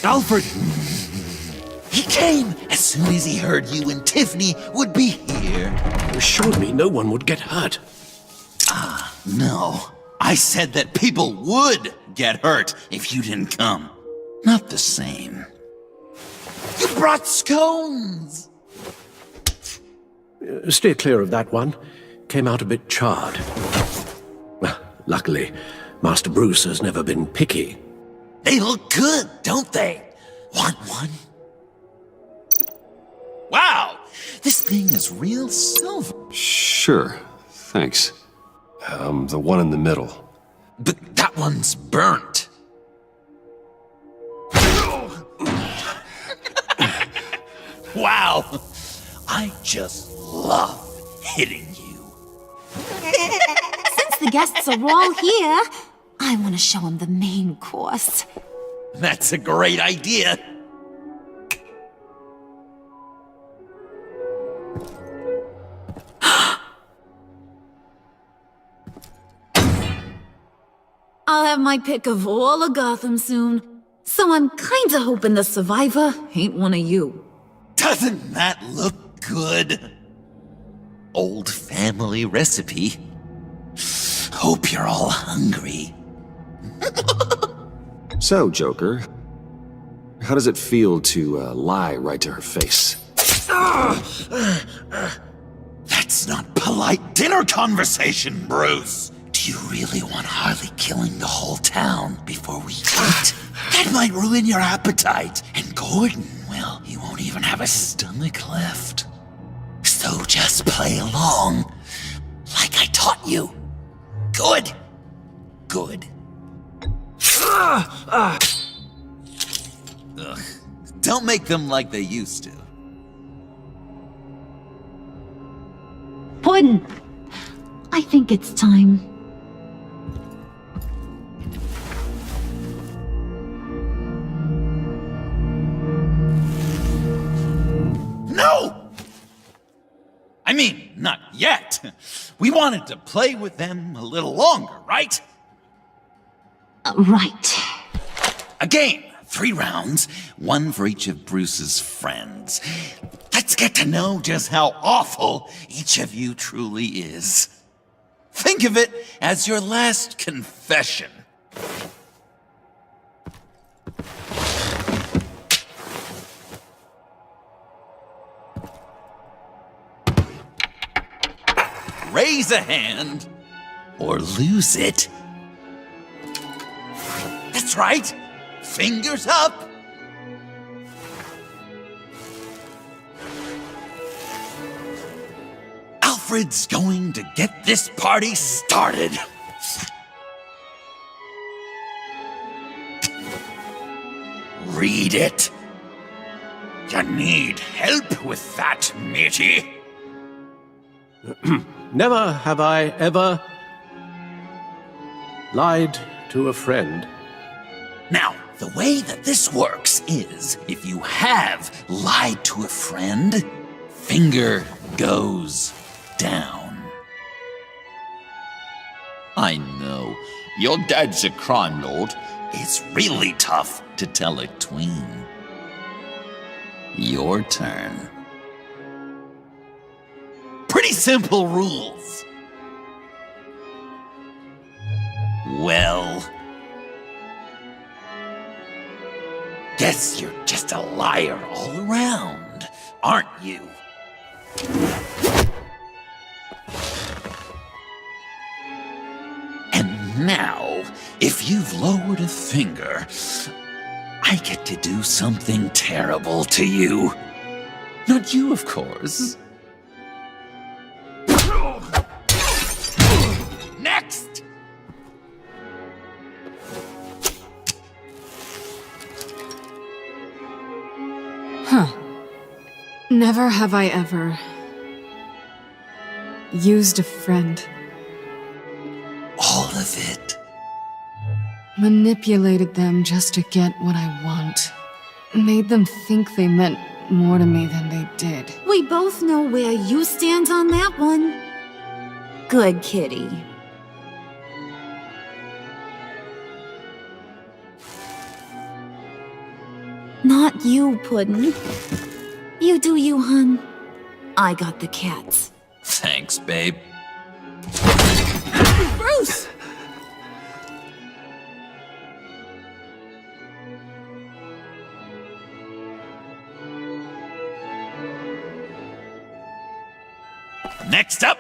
[SPEAKER 5] Alfred!
[SPEAKER 11] He came as soon as he heard you and Tiffany would be here.
[SPEAKER 12] You assured me no one would get hurt.
[SPEAKER 11] No. I said that people would get hurt if you didn't come. Not the same. You brought scones!
[SPEAKER 12] Steer clear of that one. Came out a bit charred. Luckily, Master Bruce has never been picky.
[SPEAKER 11] They look good, don't they? Want one? Wow! This thing is real silver.
[SPEAKER 8] Sure, thanks. The one in the middle.
[SPEAKER 11] But that one's burnt. Wow! I just love hitting you.
[SPEAKER 6] Since the guests are all here, I want to show them the main course.
[SPEAKER 11] That's a great idea.
[SPEAKER 6] I'll have my pick of all of Gotham soon, so I'm kinda hoping the survivor ain't one of you.
[SPEAKER 11] Doesn't that look good? Old family recipe. Hope you're all hungry.
[SPEAKER 8] So, Joker, how does it feel to lie right to her face?
[SPEAKER 11] That's not polite dinner conversation, Bruce. Do you really want Harley killing the whole town before we eat? That might ruin your appetite. And Gordon, well, he won't even have a stomach left. So just play along, like I taught you. Good. Good. Ugh. Don't make them like they used to.
[SPEAKER 6] Puddin', I think it's time.
[SPEAKER 11] No! I mean, not yet. We wanted to play with them a little longer, right?
[SPEAKER 6] Right.
[SPEAKER 11] A game, 3 rounds, 1 for each of Bruce's friends. Let's get to know just how awful each of you truly is. Think of it as your last confession. Raise a hand, or lose it. That's right. Fingers up. Alfred's going to get this party started. Read it. You need help with that, matey?
[SPEAKER 12] Never have I ever lied to a friend.
[SPEAKER 11] Now, the way that this works is, if you have lied to a friend, finger goes down. I know, your dad's a crime lord. It's really tough to tell a tween. Your turn. Pretty simple rules. Well, guess you're just a liar all around, aren't you? And now, if you've lowered a finger, I get to do something terrible to you. Not you, of course. Next!
[SPEAKER 15] Never have I ever used a friend.
[SPEAKER 11] All of it.
[SPEAKER 15] Manipulated them just to get what I want. Made them think they meant more to me than they did.
[SPEAKER 6] We both know where you stand on that one. Good kitty. Not you, Puddin'. You do you, hun. I got the cats.
[SPEAKER 11] Thanks, babe.
[SPEAKER 16] Bruce!
[SPEAKER 11] Next up,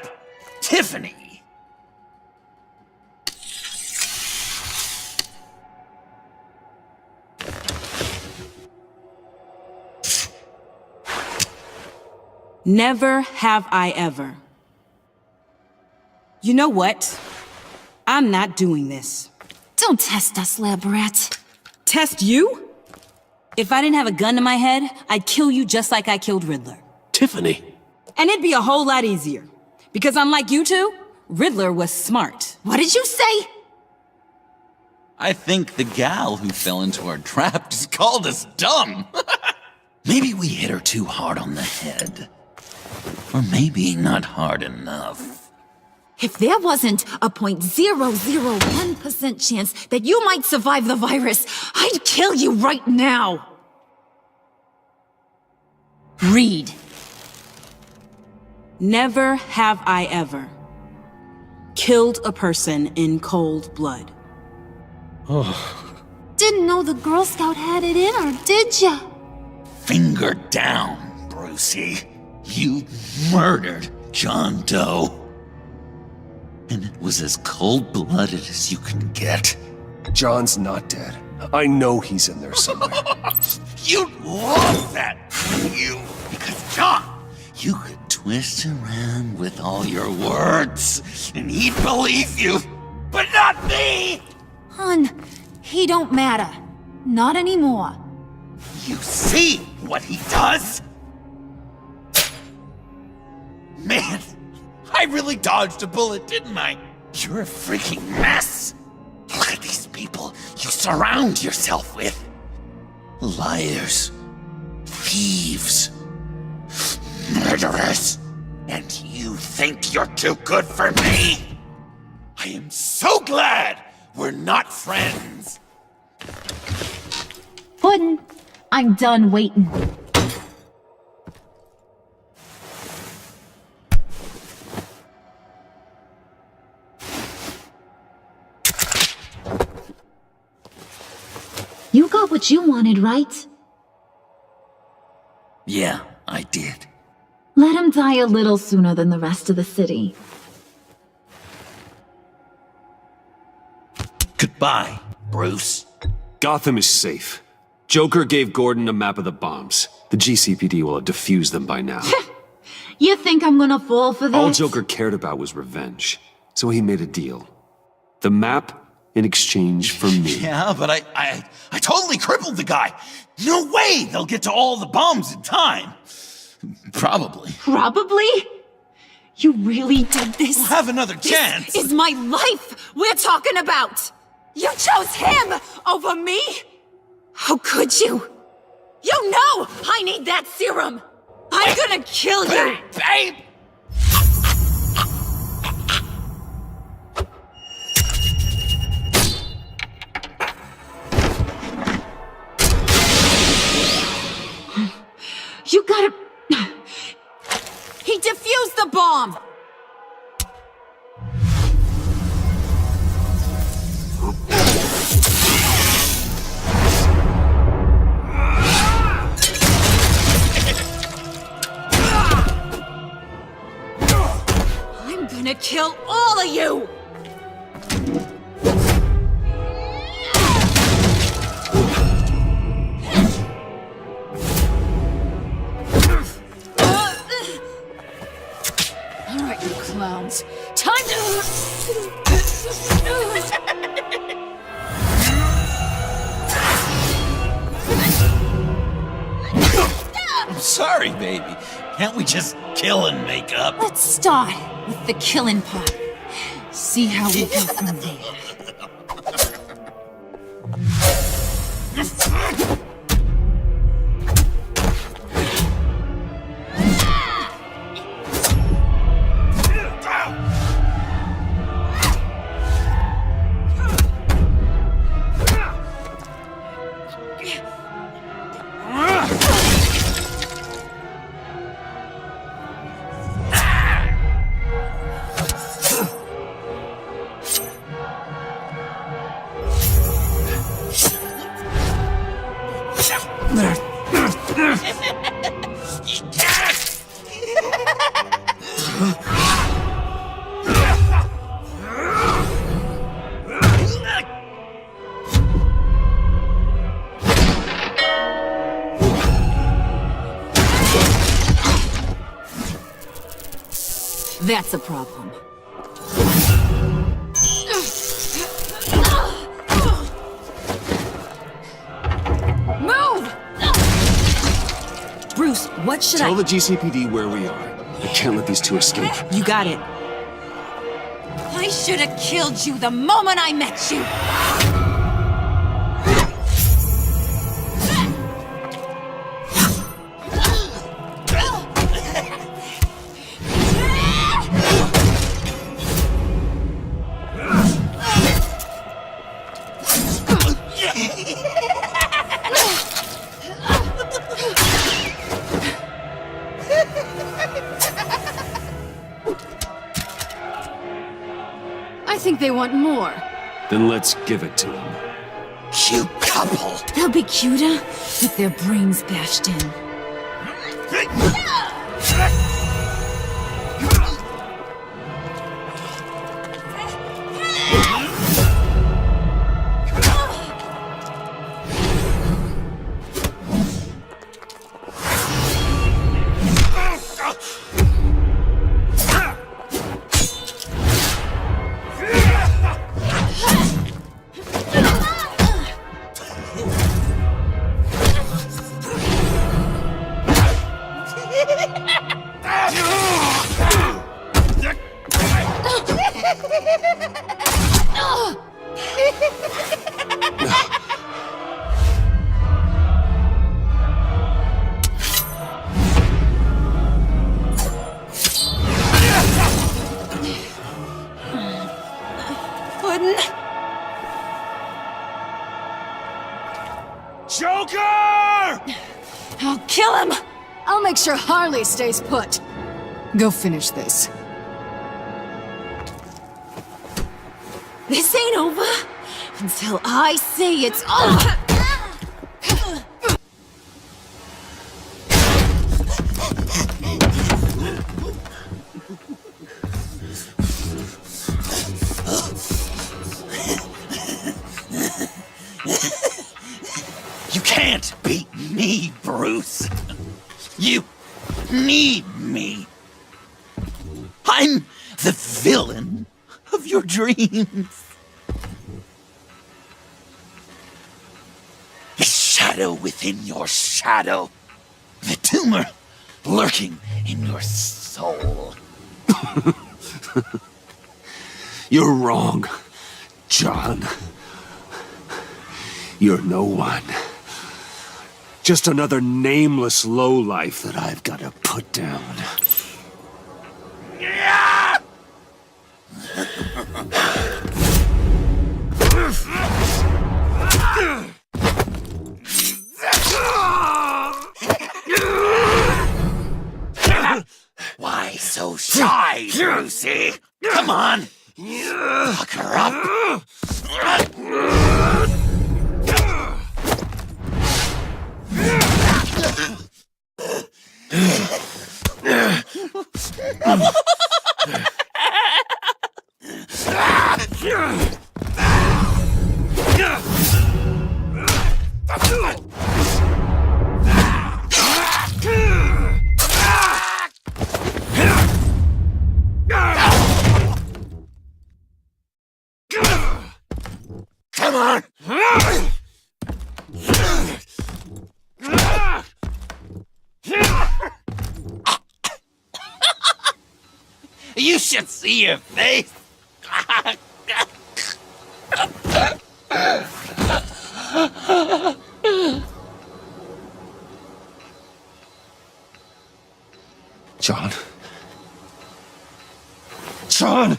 [SPEAKER 11] Tiffany.
[SPEAKER 16] Never have I ever. You know what? I'm not doing this.
[SPEAKER 6] Don't test us, lab rat.
[SPEAKER 16] Test you? If I didn't have a gun to my head, I'd kill you just like I killed Riddler.
[SPEAKER 12] Tiffany.
[SPEAKER 16] And it'd be a whole lot easier. Because unlike you two, Riddler was smart.
[SPEAKER 6] What did you say?
[SPEAKER 11] I think the gal who fell into our trap just called us dumb. Maybe we hit her too hard on the head. Or maybe not hard enough.
[SPEAKER 6] If there wasn't a 0.001% chance that you might survive the virus, I'd kill you right now.
[SPEAKER 16] Read. Never have I ever killed a person in cold blood.
[SPEAKER 6] Didn't know the Girl Scout had it in her, did ya?
[SPEAKER 11] Finger down, Brucey. You murdered John Doe. And it was as cold-blooded as you can get.
[SPEAKER 12] John's not dead. I know he's in there somewhere.
[SPEAKER 11] You'd love that, you. Because John, you could twist around with all your words, and he'd believe you. But not me!
[SPEAKER 6] Hun, he don't matter. Not anymore.
[SPEAKER 11] You see what he does? Man, I really dodged a bullet, didn't I? You're a freaking mess. Look at these people you surround yourself with. Liars, thieves, murderers. And you think you're too good for me? I am so glad we're not friends.
[SPEAKER 6] Puddin', I'm done waiting. You got what you wanted, right?
[SPEAKER 11] Yeah, I did.
[SPEAKER 6] Let him die a little sooner than the rest of the city.
[SPEAKER 11] Goodbye, Bruce.
[SPEAKER 8] Gotham is safe. Joker gave Gordon a map of the bombs. The GCPD will have defused them by now.
[SPEAKER 6] You think I'm gonna fall for that?
[SPEAKER 8] All Joker cared about was revenge, so he made a deal. The map in exchange for me.
[SPEAKER 11] Yeah, but I totally crippled the guy. No way they'll get to all the bombs in time. Probably.
[SPEAKER 6] Probably? You really did this?
[SPEAKER 11] We'll have another chance.
[SPEAKER 6] This is my life we're talking about. You chose him over me? How could you? You know I need that serum. I'm gonna kill you.
[SPEAKER 11] Babe!
[SPEAKER 6] You gotta... He defused the bomb! I'm gonna kill all of you!
[SPEAKER 15] Alright, you clowns. Time to...
[SPEAKER 11] I'm sorry, baby. Can't we just kill and make up?
[SPEAKER 6] Let's start with the killing part. See how we go from there. That's a problem.
[SPEAKER 4] Move! Bruce, what should
[SPEAKER 8] Tell the GCPD where we are. I can't let these two escape.
[SPEAKER 16] You got it.
[SPEAKER 6] I should have killed you the moment I met you.
[SPEAKER 15] I think they want more.
[SPEAKER 8] Then let's give it to them.
[SPEAKER 11] Cute couple.
[SPEAKER 6] They'll be cuter with their brains bashed in.
[SPEAKER 14] Joker!
[SPEAKER 6] I'll kill him!
[SPEAKER 15] I'll make sure Harley stays put. Go finish this.
[SPEAKER 6] This ain't over until I say it's over!
[SPEAKER 11] You can't beat me, Bruce. You need me. I'm the villain of your dreams. The shadow within your shadow. The tumor lurking in your soul.
[SPEAKER 8] You're wrong, John. You're no one. Just another nameless lowlife that I've got to put down.
[SPEAKER 11] Why so shy, Brucey? Come on. Pucker up. Come on! You should see your face.
[SPEAKER 8] John? John!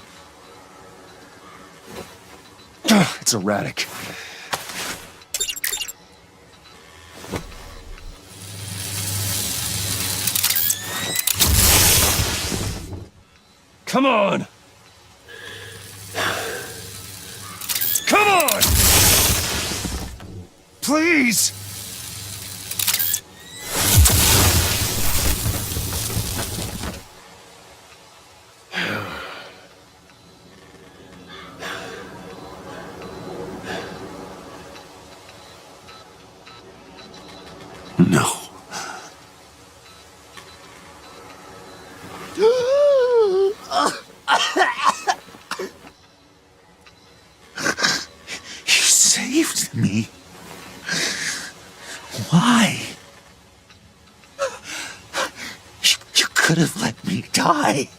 [SPEAKER 8] It's erratic. Come on! Come on! Please!
[SPEAKER 3] No.
[SPEAKER 11] You saved me. Why? You could have let me die.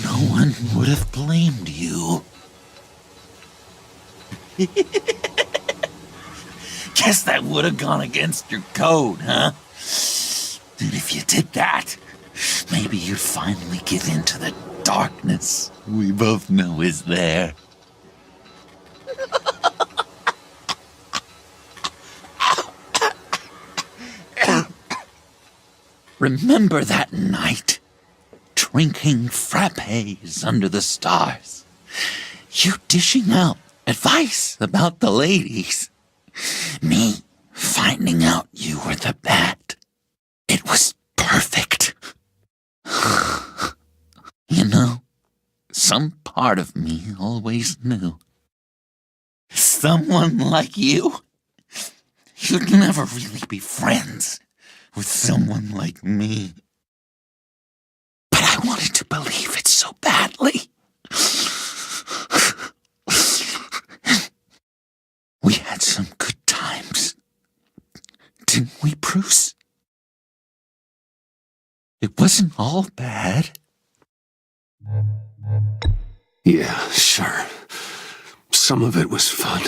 [SPEAKER 11] No one would have blamed you. Guess that would have gone against your code, huh? And if you did that, maybe you'd finally give in to the darkness we both know is there. Remember that night, drinking frappes under the stars, you dishing out advice about the ladies, me finding out you were the bat. It was perfect. You know, some part of me always knew. Someone like you, you'd never really be friends with someone like me. But I wanted to believe it so badly. We had some good times, didn't we, Bruce? It wasn't all bad.
[SPEAKER 3] Yeah, sure. Some of it was fun.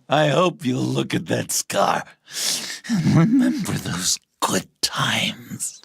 [SPEAKER 11] I hope you'll look at that scar and remember those good times.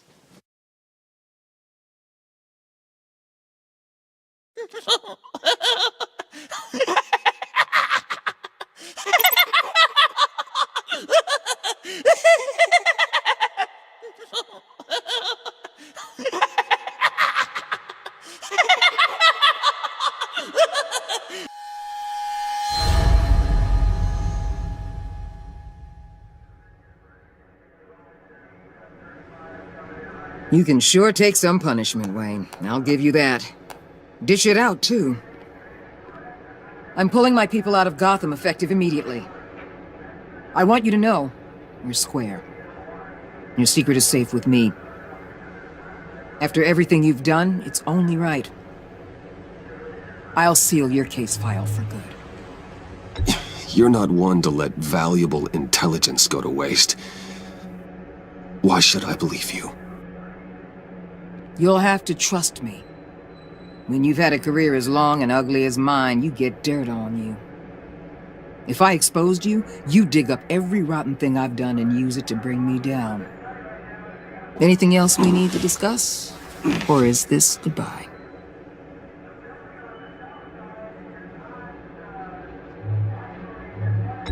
[SPEAKER 14] You can sure take some punishment, Wayne. I'll give you that. Dish it out, too. I'm pulling my people out of Gotham effective immediately. I want you to know, we're square. Your secret is safe with me. After everything you've done, it's only right. I'll seal your case file for good.
[SPEAKER 8] You're not one to let valuable intelligence go to waste. Why should I believe you?
[SPEAKER 14] You'll have to trust me. When you've had a career as long and ugly as mine, you get dirt on you. If I exposed you, you dig up every rotten thing I've done and use it to bring me down. Anything else we need to discuss? Or is this goodbye?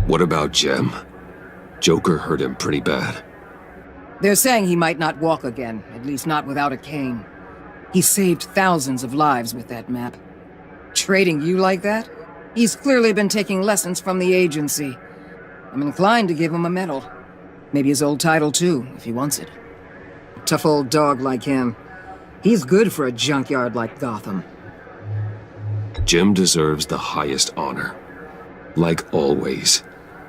[SPEAKER 8] What about Jem? Joker hurt him pretty bad.
[SPEAKER 14] They're saying he might not walk again, at least not without a cane. He saved thousands of lives with that map. Trading you like that? He's clearly been taking lessons from the agency. I'm inclined to give him a medal. Maybe his old title too, if he wants it. A tough old dog like him. He's good for a junkyard like Gotham.
[SPEAKER 8] Jem deserves the highest honor. Like always,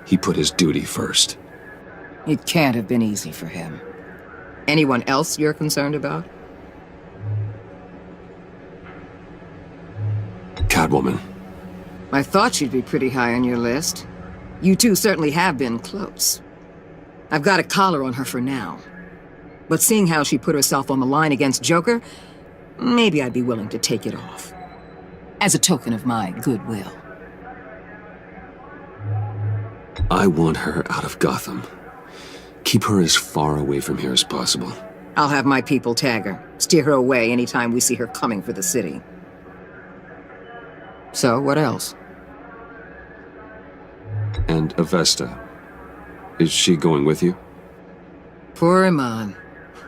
[SPEAKER 8] he put his duty first.
[SPEAKER 14] It can't have been easy for him. Anyone else you're concerned about?
[SPEAKER 8] Catwoman.
[SPEAKER 14] I thought she'd be pretty high on your list. You two certainly have been close. I've got a collar on her for now. But seeing how she put herself on the line against Joker, maybe I'd be willing to take it off. As a token of my goodwill.
[SPEAKER 8] I want her out of Gotham. Keep her as far away from here as possible.
[SPEAKER 14] I'll have my people tag her, steer her away anytime we see her coming for the city. So, what else?
[SPEAKER 8] And Avesta. Is she going with you?
[SPEAKER 14] Poor Iman.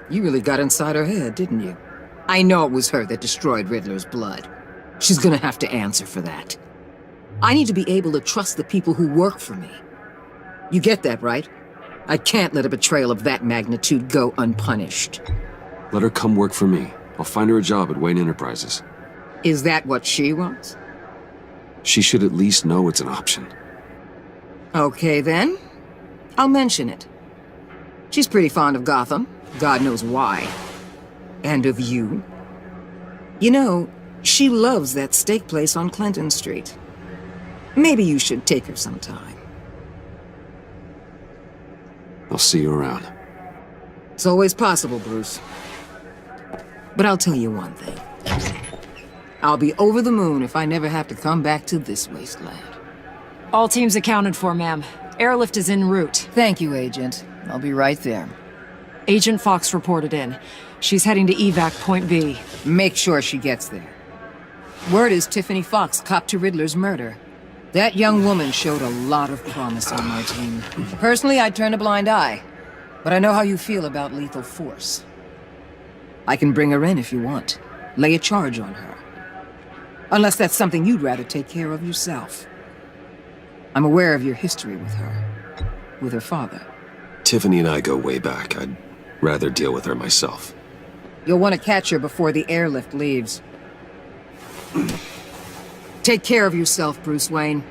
[SPEAKER 14] You really got inside her head, didn't you? I know it was her that destroyed Riddler's blood. She's gonna have to answer for that. I need to be able to trust the people who work for me. You get that, right? I can't let a betrayal of that magnitude go unpunished.
[SPEAKER 8] Let her come work for me. I'll find her a job at Wayne Enterprises.
[SPEAKER 14] Is that what she wants?
[SPEAKER 8] She should at least know it's an option.
[SPEAKER 14] Okay, then. I'll mention it. She's pretty fond of Gotham. God knows why. And of you. You know, she loves that steak place on Clinton Street. Maybe you should take her sometime.
[SPEAKER 8] I'll see you around.
[SPEAKER 14] It's always possible, Bruce. But I'll tell you one thing. I'll be over the moon if I never have to come back to this wasteland.
[SPEAKER 15] All teams accounted for, ma'am. Airlift is en route.
[SPEAKER 14] Thank you, Agent. I'll be right there.
[SPEAKER 15] Agent Fox reported in. She's heading to evac Point B.
[SPEAKER 14] Make sure she gets there. Word is Tiffany Fox copped to Riddler's murder. That young woman showed a lot of promise on my team. Personally, I'd turn a blind eye. But I know how you feel about lethal force. I can bring her in if you want. Lay a charge on her. Unless that's something you'd rather take care of yourself. I'm aware of your history with her. With her father.
[SPEAKER 8] Tiffany and I go way back. I'd rather deal with her myself.
[SPEAKER 14] You'll want to catch her before the airlift leaves. Take care of yourself, Bruce Wayne.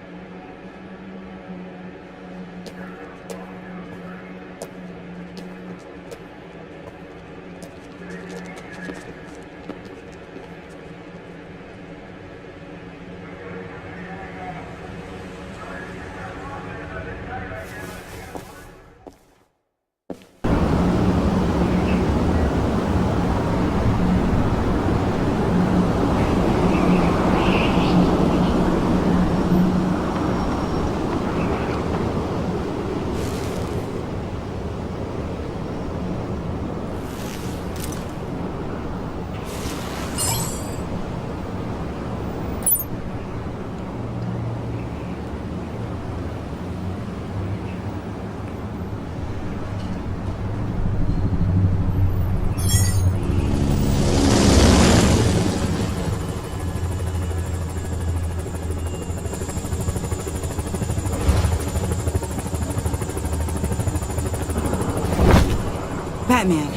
[SPEAKER 16] Batman.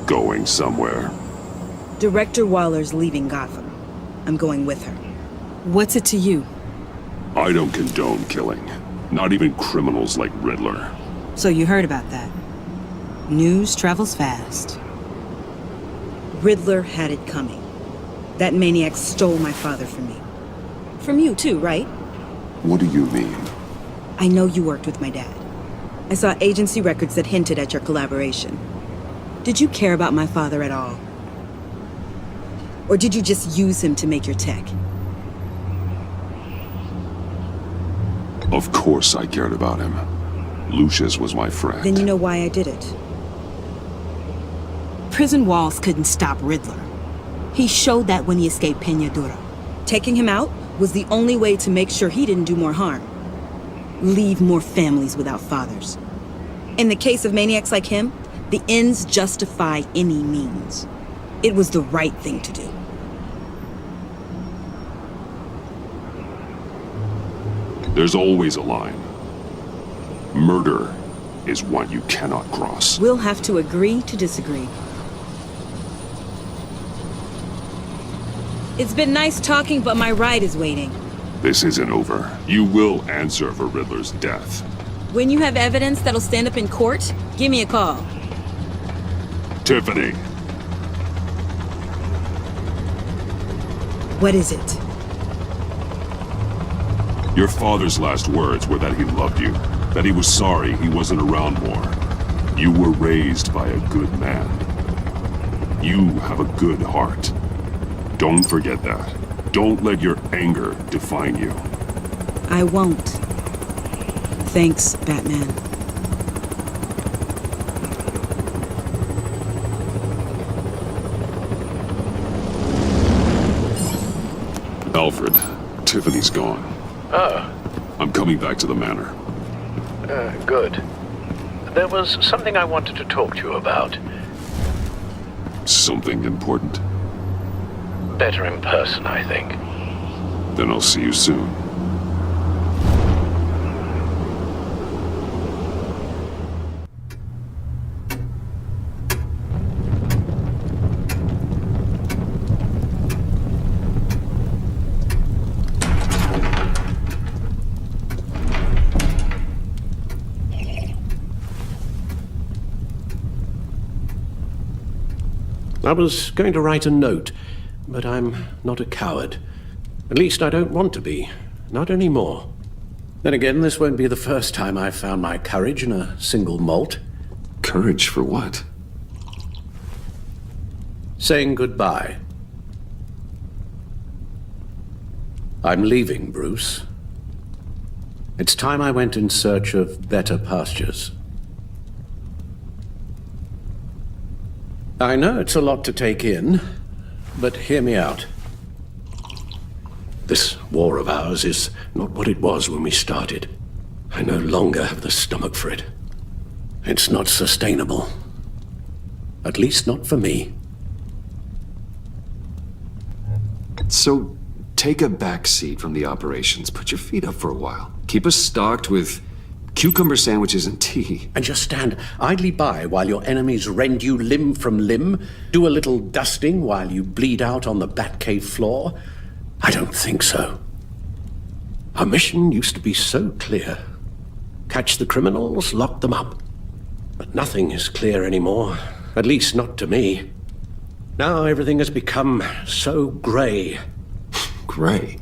[SPEAKER 3] Going somewhere.
[SPEAKER 16] Director Waller's leaving Gotham. I'm going with her. What's it to you?
[SPEAKER 3] I don't condone killing. Not even criminals like Riddler.
[SPEAKER 16] So you heard about that. News travels fast. Riddler had it coming. That maniac stole my father from me. From you too, right?
[SPEAKER 3] What do you mean?
[SPEAKER 16] I know you worked with my dad. I saw agency records that hinted at your collaboration. Did you care about my father at all? Or did you just use him to make your tech?
[SPEAKER 3] Of course I cared about him. Lucius was my friend.
[SPEAKER 16] Then you know why I did it. Prison walls couldn't stop Riddler. He showed that when he escaped Peñadura. Taking him out was the only way to make sure he didn't do more harm. Leave more families without fathers. In the case of maniacs like him, the ends justify any means. It was the right thing to do.
[SPEAKER 3] There's always a line. Murder is one you cannot cross.
[SPEAKER 16] We'll have to agree to disagree. It's been nice talking, but my ride is waiting.
[SPEAKER 3] This isn't over. You will answer for Riddler's death.
[SPEAKER 16] When you have evidence that'll stand up in court, give me a call.
[SPEAKER 3] Tiffany.
[SPEAKER 16] What is it?
[SPEAKER 3] Your father's last words were that he loved you, that he was sorry he wasn't around more. You were raised by a good man. You have a good heart. Don't forget that. Don't let your anger define you.
[SPEAKER 16] I won't. Thanks, Batman.
[SPEAKER 3] Alfred, Tiffany's gone.
[SPEAKER 12] Ah.
[SPEAKER 3] I'm coming back to the manor.
[SPEAKER 12] Good. There was something I wanted to talk to you about.
[SPEAKER 3] Something important?
[SPEAKER 12] Better in person, I think.
[SPEAKER 3] Then I'll see you soon.
[SPEAKER 12] I was going to write a note, but I'm not a coward. At least I don't want to be. Not anymore. Then again, this won't be the first time I've found my courage in a single malt.
[SPEAKER 8] Courage for what?
[SPEAKER 12] Saying goodbye. I'm leaving, Bruce. It's time I went in search of better pastures. I know it's a lot to take in, but hear me out. This war of ours is not what it was when we started. I no longer have the stomach for it. It's not sustainable. At least not for me.
[SPEAKER 8] So, take a back seat from the operations. Put your feet up for a while. Keep us stocked with cucumber sandwiches and tea.
[SPEAKER 12] And just stand idly by while your enemies rend you limb from limb? Do a little dusting while you bleed out on the Batcave floor? I don't think so. Our mission used to be so clear. Catch the criminals, lock them up. But nothing is clear anymore. At least not to me. Now everything has become so grey.
[SPEAKER 8] Grey?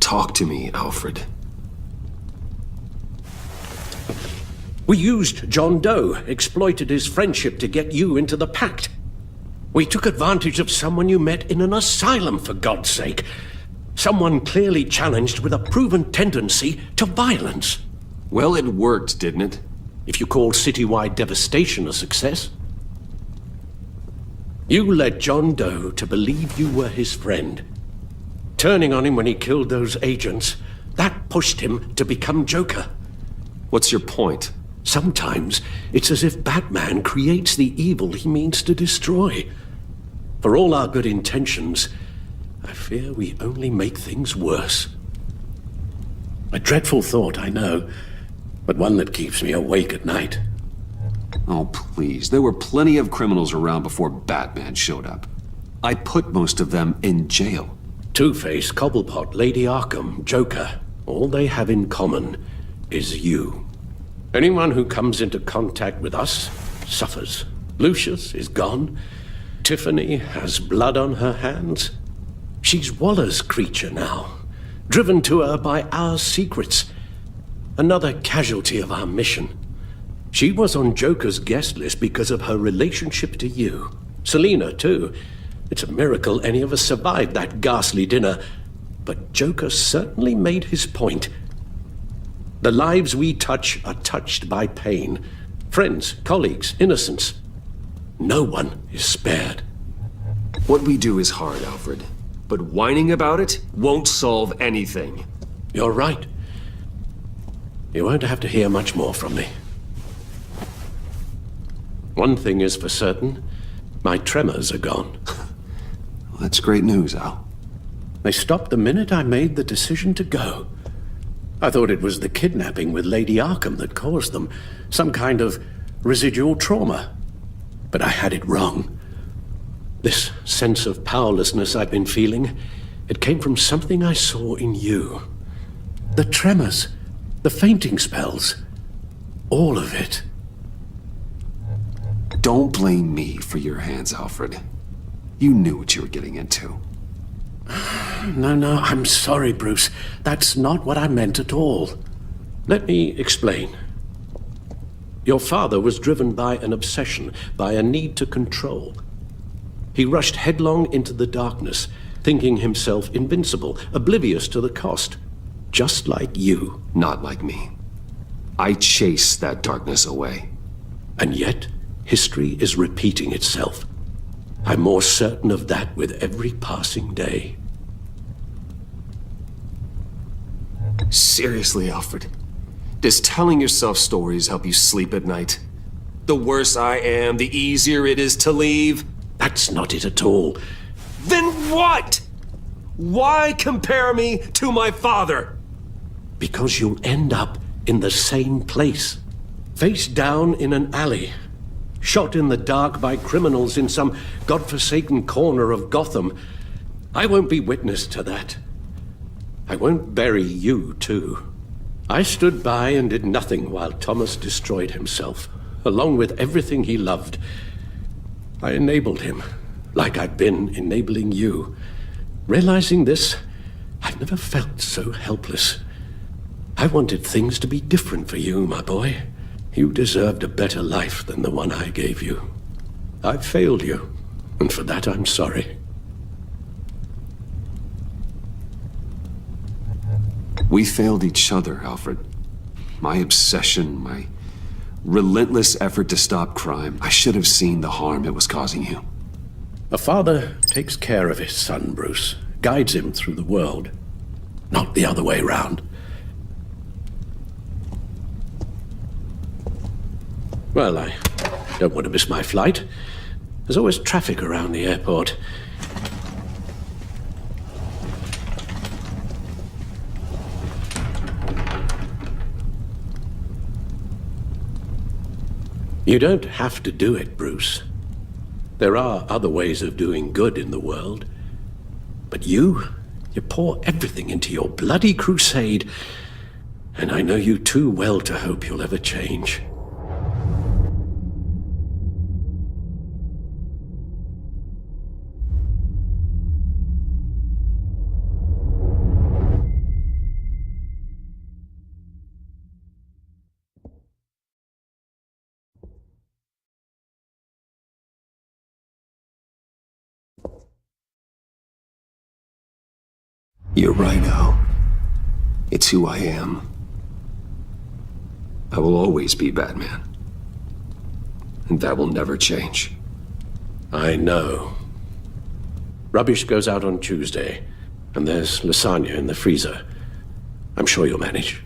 [SPEAKER 8] Talk to me, Alfred.
[SPEAKER 12] We used John Doe, exploited his friendship to get you into the pact. We took advantage of someone you met in an asylum, for God's sake. Someone clearly challenged with a proven tendency to violence.
[SPEAKER 8] Well, it worked, didn't it?
[SPEAKER 12] If you call citywide devastation a success. You led John Doe to believe you were his friend. Turning on him when he killed those agents, that pushed him to become Joker.
[SPEAKER 8] What's your point?
[SPEAKER 12] Sometimes it's as if Batman creates the evil he means to destroy. For all our good intentions, I fear we only make things worse. A dreadful thought, I know, but one that keeps me awake at night.
[SPEAKER 8] Oh, please. There were plenty of criminals around before Batman showed up. I put most of them in jail.
[SPEAKER 12] Two-Face, Cobblepot, Lady Arkham, Joker, all they have in common is you. Anyone who comes into contact with us suffers. Lucius is gone. Tiffany has blood on her hands. She's Waller's creature now, driven to her by our secrets. Another casualty of our mission. She was on Joker's guest list because of her relationship to you. Selina, too. It's a miracle any of us survived that ghastly dinner. But Joker certainly made his point. The lives we touch are touched by pain. Friends, colleagues, innocents. No one is spared.
[SPEAKER 8] What we do is hard, Alfred. But whining about it won't solve anything.
[SPEAKER 12] You're right. You won't have to hear much more from me. One thing is for certain. My tremors are gone.
[SPEAKER 8] Well, that's great news, Al.
[SPEAKER 12] They stopped the minute I made the decision to go. I thought it was the kidnapping with Lady Arkham that caused them. Some kind of residual trauma. But I had it wrong. This sense of powerlessness I've been feeling, it came from something I saw in you. The tremors, the fainting spells, all of it.
[SPEAKER 8] Don't blame me for your hands, Alfred. You knew what you were getting into.
[SPEAKER 12] No, I'm sorry, Bruce. That's not what I meant at all. Let me explain. Your father was driven by an obsession, by a need to control. He rushed headlong into the darkness, thinking himself invincible, oblivious to the cost. Just like you.
[SPEAKER 8] Not like me. I chase that darkness away.
[SPEAKER 12] And yet, history is repeating itself. I'm more certain of that with every passing day.
[SPEAKER 8] Seriously, Alfred? Does telling yourself stories help you sleep at night? The worse I am, the easier it is to leave?
[SPEAKER 12] That's not it at all.
[SPEAKER 8] Then what? Why compare me to my father?
[SPEAKER 12] Because you'll end up in the same place. Face down in an alley. Shot in the dark by criminals in some godforsaken corner of Gotham. I won't be witness to that. I won't bury you, too. I stood by and did nothing while Thomas destroyed himself, along with everything he loved. I enabled him, like I'd been enabling you. Realizing this, I've never felt so helpless. I wanted things to be different for you, my boy. You deserved a better life than the one I gave you. I failed you, and for that I'm sorry.
[SPEAKER 8] We failed each other, Alfred. My obsession, my relentless effort to stop crime. I should have seen the harm it was causing you.
[SPEAKER 12] A father takes care of his son, Bruce, guides him through the world, not the other way round. Well, I don't want to miss my flight. There's always traffic around the airport. You don't have to do it, Bruce. There are other ways of doing good in the world. But you pour everything into your bloody crusade, and I know you too well to hope you'll ever change.
[SPEAKER 8] You're right, Al. It's who I am. I will always be Batman. And that will never change.
[SPEAKER 12] I know. Rubbish goes out on Tuesday, and there's lasagna in the freezer. I'm sure you'll manage.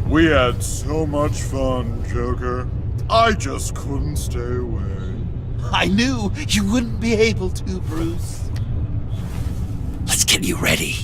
[SPEAKER 17] We had so much fun, Joker. I just couldn't stay away.
[SPEAKER 11] I knew you wouldn't be able to, Bruce. Let's get you ready.